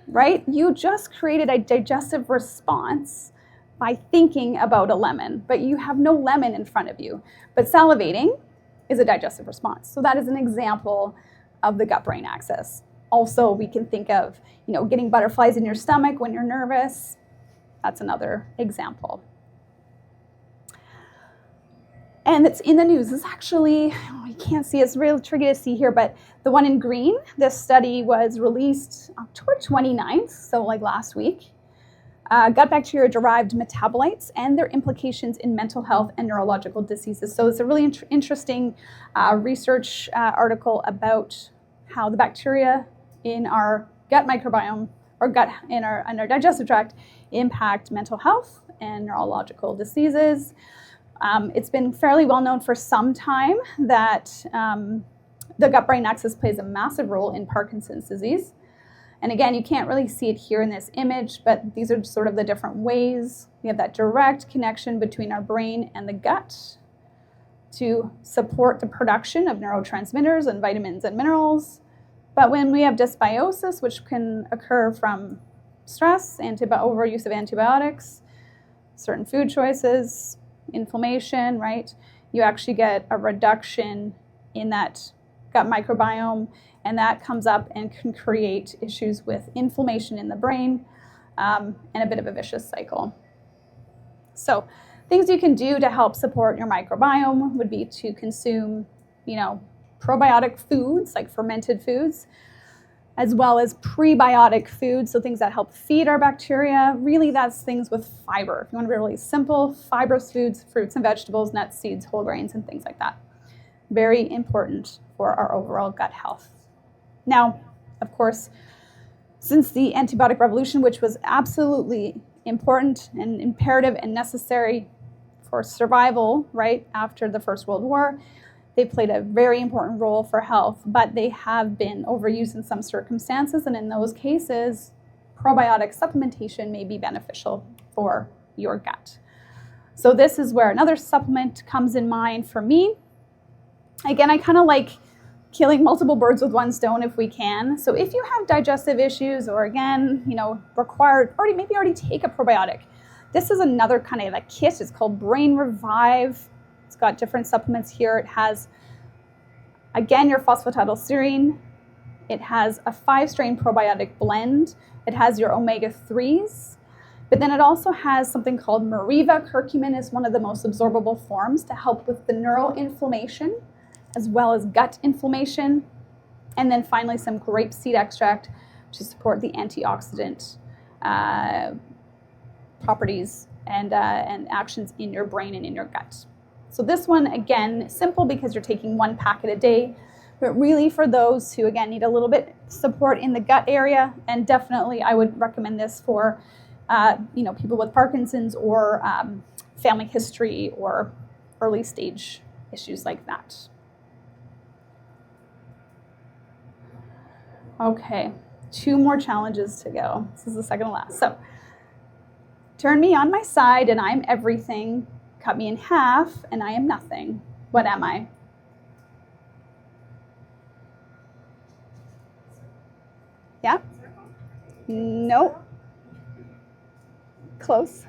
Right? You just created a digestive response by thinking about a lemon, but you have no lemon in front of you. But salivating is a digestive response. So that is an example of the gut-brain axis. Also, we can think of, getting butterflies in your stomach when you're nervous. That's another example. And it's in the news. This actually, you can't see, it's really tricky to see here, but the one in green, this study was released October 29th, so last week. Gut bacteria-derived metabolites and their implications in mental health and neurological diseases. So it's a really interesting research article about how the bacteria in our gut microbiome or gut in our digestive tract impact mental health and neurological diseases. It's been fairly well known for some time that the gut-brain axis plays a massive role in Parkinson's disease. And again, you can't really see it here in this image, but these are sort of the different ways. We have that direct connection between our brain and the gut to support the production of neurotransmitters and vitamins and minerals. But when we have dysbiosis, which can occur from stress, overuse of antibiotics, certain food choices, inflammation, right? You actually get a reduction in that gut microbiome, and that comes up and can create issues with inflammation in the brain and a bit of a vicious cycle. So things you can do to help support your microbiome would be to consume, probiotic foods like fermented foods, as well as prebiotic foods, so things that help feed our bacteria. Really, that's things with fiber. If you want to be really simple, fibrous foods, fruits and vegetables, nuts, seeds, whole grains, and things like that. Very important for our overall gut health. Now, of course, since the antibiotic revolution, which was absolutely important and imperative and necessary for survival, right, after the First World War. They played a very important role for health, but they have been overused in some circumstances, and in those cases, probiotic supplementation may be beneficial for your gut. So this is where another supplement comes in mind for me. Again, I kind of like killing multiple birds with one stone if we can. So if you have digestive issues, or again, maybe already take a probiotic, this is another kind of a kit. It's called Brain Revive. It's got different supplements here. It has, again, your phosphatidylserine. It has a 5-strain probiotic blend. It has your omega-3s. But then it also has something called Meriva. Curcumin is one of the most absorbable forms to help with the neural inflammation as well as gut inflammation. And then finally some grapeseed extract to support the antioxidant properties and actions in your brain and in your gut. So this one, again, simple because you're taking 1 packet a day, but really for those who, again, need a little bit support in the gut area, and definitely I would recommend this for people with Parkinson's or family history or early stage issues like that. Okay, 2 more challenges to go. This is the second to last. So, turn me on my side and I'm everything. Cut me in half and I am nothing. What am I? Yeah? Nope. Close.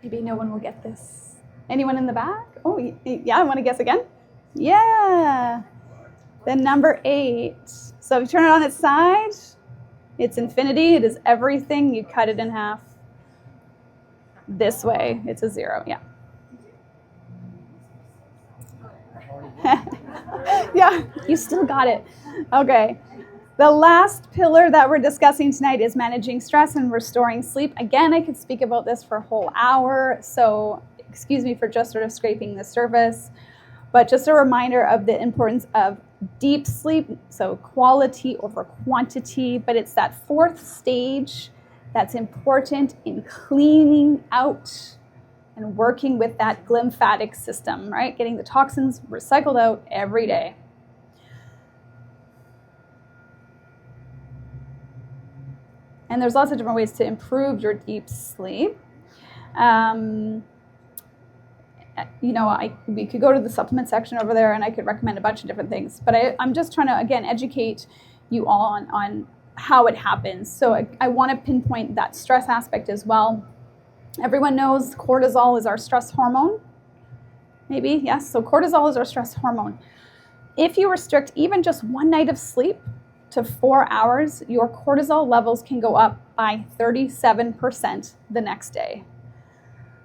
Maybe no one will get this. Anyone in the back? Oh, yeah, I want to guess again. Yeah. Then number 8. So if you turn it on its side, it's infinity. It is everything. You cut it in half. This way, it's a 0. Yeah. Yeah, you still got it. Okay. The last pillar that we're discussing tonight is managing stress and restoring sleep. Again, I could speak about this for a whole hour, so excuse me for just sort of scraping the surface. But just a reminder of the importance of deep sleep, so quality over quantity, but it's that 4th stage that's important in cleaning out and working with that glymphatic system, right? Getting the toxins recycled out every day. And there's lots of different ways to improve your deep sleep. We could go to the supplement section over there and I could recommend a bunch of different things. But I'm just trying to, again, educate you all on how it happens. So I want to pinpoint that stress aspect as well. Everyone knows cortisol is our stress hormone. Maybe, yes. So cortisol is our stress hormone. If you restrict even just 1 night of sleep to 4 hours, your cortisol levels can go up by 37% the next day.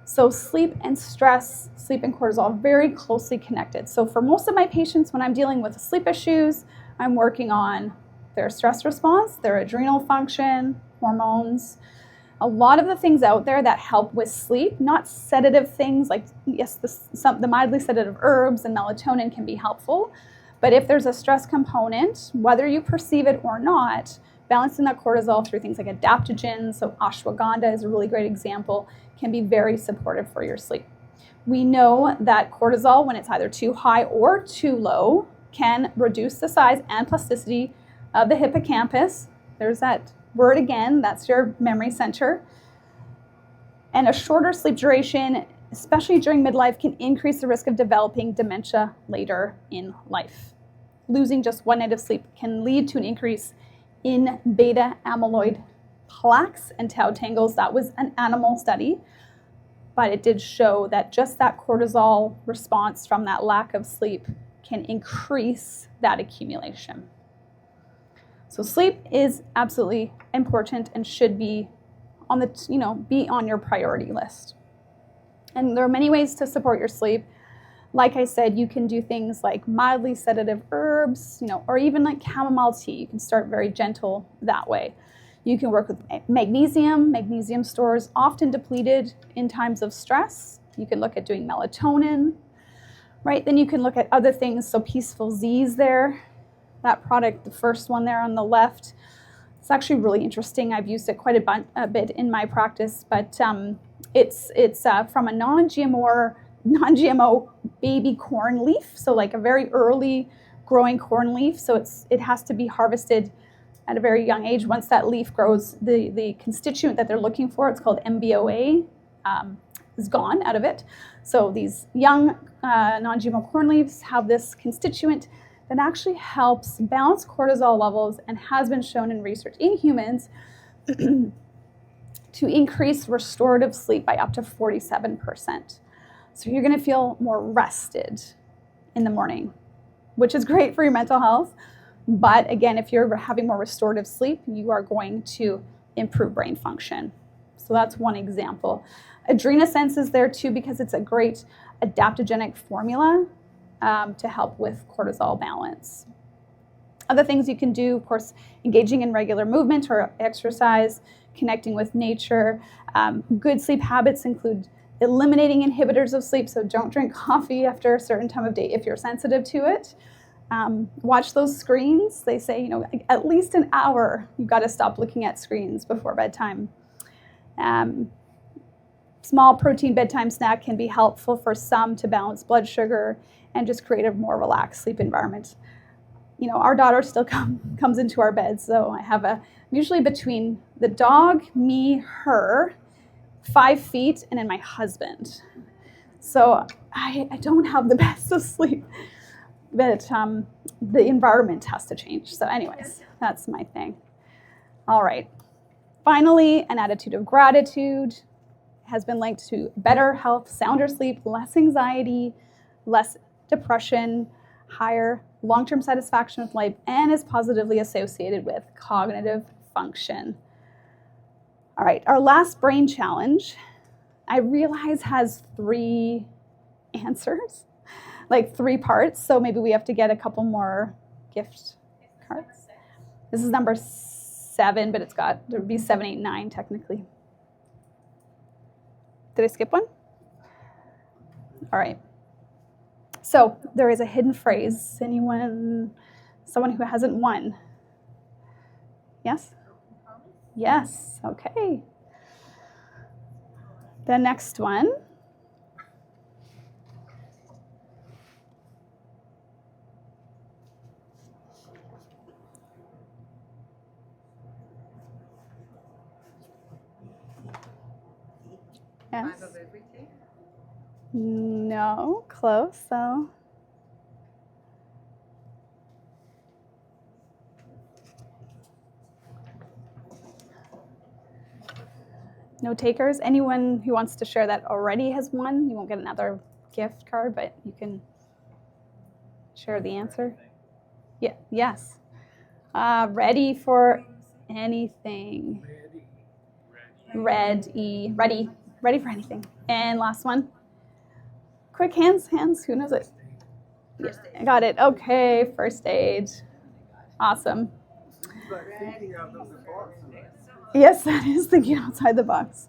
So sleep and stress, sleep and cortisol are very closely connected. So for most of my patients, when I'm dealing with sleep issues, I'm working on their stress response, their adrenal function, hormones, a lot of the things out there that help with sleep, not sedative things like, yes, the mildly sedative herbs and melatonin can be helpful. But if there's a stress component, whether you perceive it or not, balancing that cortisol through things like adaptogens, so ashwagandha is a really great example, can be very supportive for your sleep. We know that cortisol, when it's either too high or too low, can reduce the size and plasticity of the hippocampus. There's that word again, that's your memory center. And a shorter sleep duration, especially during midlife, can increase the risk of developing dementia later in life. Losing just 1 night of sleep can lead to an increase in beta amyloid plaques and tau tangles. That was an animal study, but it did show that just that cortisol response from that lack of sleep can increase that accumulation. So sleep is absolutely important and should be on be on your priority list. And there are many ways to support your sleep. Like I said, you can do things like mildly sedative herbs, or even like chamomile tea. You can start very gentle that way. You can work with magnesium. Magnesium stores often depleted in times of stress. You can look at doing melatonin. right? Then you can look at other things. So Peaceful Z's there, that product, the first one there on the left. It's actually really interesting. I've used it quite a bit in my practice, but it's from a non-GMO baby corn leaf, so like a very early growing corn leaf. So it has to be harvested at a very young age. Once that leaf grows, the constituent that they're looking for, it's called MBOA, is gone out of it. So these young non-GMO corn leaves have this constituent that actually helps balance cortisol levels and has been shown in research in humans to increase restorative sleep by up to 47%. So you're going to feel more rested in the morning, which is great for your mental health. But again, if you're having more restorative sleep, you are going to improve brain function. So that's one example. AdrenaSense is there too because it's a great adaptogenic formula to help with cortisol balance. Other things you can do, of course, engaging in regular movement or exercise, connecting with nature. Good sleep habits include eliminating inhibitors of sleep, so don't drink coffee after a certain time of day if you're sensitive to it. Watch those screens. They say, at least an hour, you've got to stop looking at screens before bedtime. Small protein bedtime snack can be helpful for some to balance blood sugar and just create a more relaxed sleep environment. Our daughter still comes into our bed, so I have usually between the dog, me, her, 5 feet, and then my husband. So I don't have the best of sleep, but the environment has to change. So anyways, that's my thing. All right. Finally, an attitude of gratitude has been linked to better health, sounder sleep, less anxiety, less depression, higher long-term satisfaction with life, and is positively associated with cognitive function. All right, our last brain challenge, I realize has 3 answers, like 3 parts, so maybe we have to get a couple more gift cards. This is number 7, but there would be 7, 8, 9 technically. Did I skip one? All right. So there is a hidden phrase. Someone who hasn't won? Yes? Yes, okay. The next one. Yes. 5 of everything? No, close though. No takers? Anyone who wants to share that already has won. You won't get another gift card, but you can share the answer. Yeah, yes. Ready for anything. Ready for anything. And last one. Quick hands, who knows it? Yeah, I got it. Okay, first aid. Awesome. Yes, that is thinking outside the box.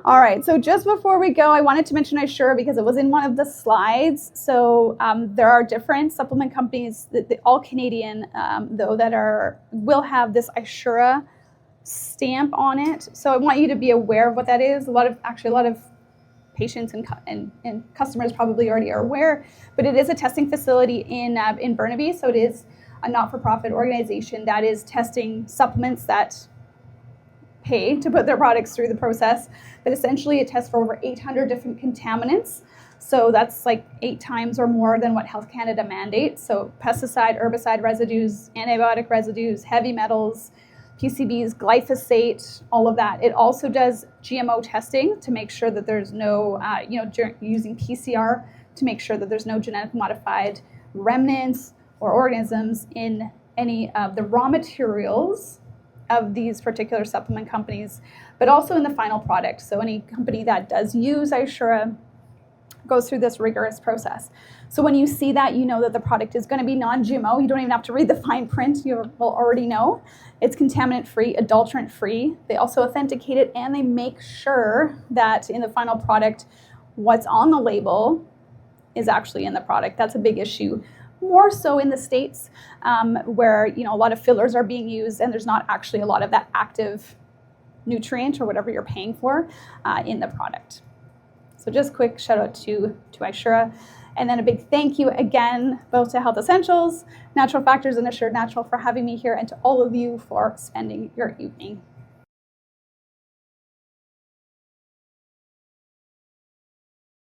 All right, so just before we go, I wanted to mention Ishura because it was in one of the slides. So there are different supplement companies, all Canadian, though, that will have this Ishura stamp on it. So I want you to be aware of what that is. A lot of patients and customers probably already are aware, but it is a testing facility in Burnaby. So it is a not-for-profit organization that is testing supplements that pay to put their products through the process. But essentially it tests for over 800 different contaminants. So that's like 8 times or more than what Health Canada mandates. So pesticide, herbicide residues, antibiotic residues, heavy metals, PCBs, glyphosate, all of that. It also does GMO testing to make sure that there's no, using PCR to make sure that there's no genetically modified remnants or organisms in any of the raw materials of these particular supplement companies, but also in the final product. So any company that does use Ishura goes through this rigorous process. So when you see that, you know that the product is going to be non-GMO. You don't even have to read the fine print. You will already know. It's contaminant-free, adulterant-free. They also authenticate it, and they make sure that in the final product, what's on the label is actually in the product. That's a big issue, more so in the States, where a lot of fillers are being used and there's not actually a lot of that active nutrient or whatever you're paying for in the product. So just quick shout out to Ishura. And then a big thank you again, both to Health Essentials, Natural Factors, and Assured Natural for having me here, and to all of you for spending your evening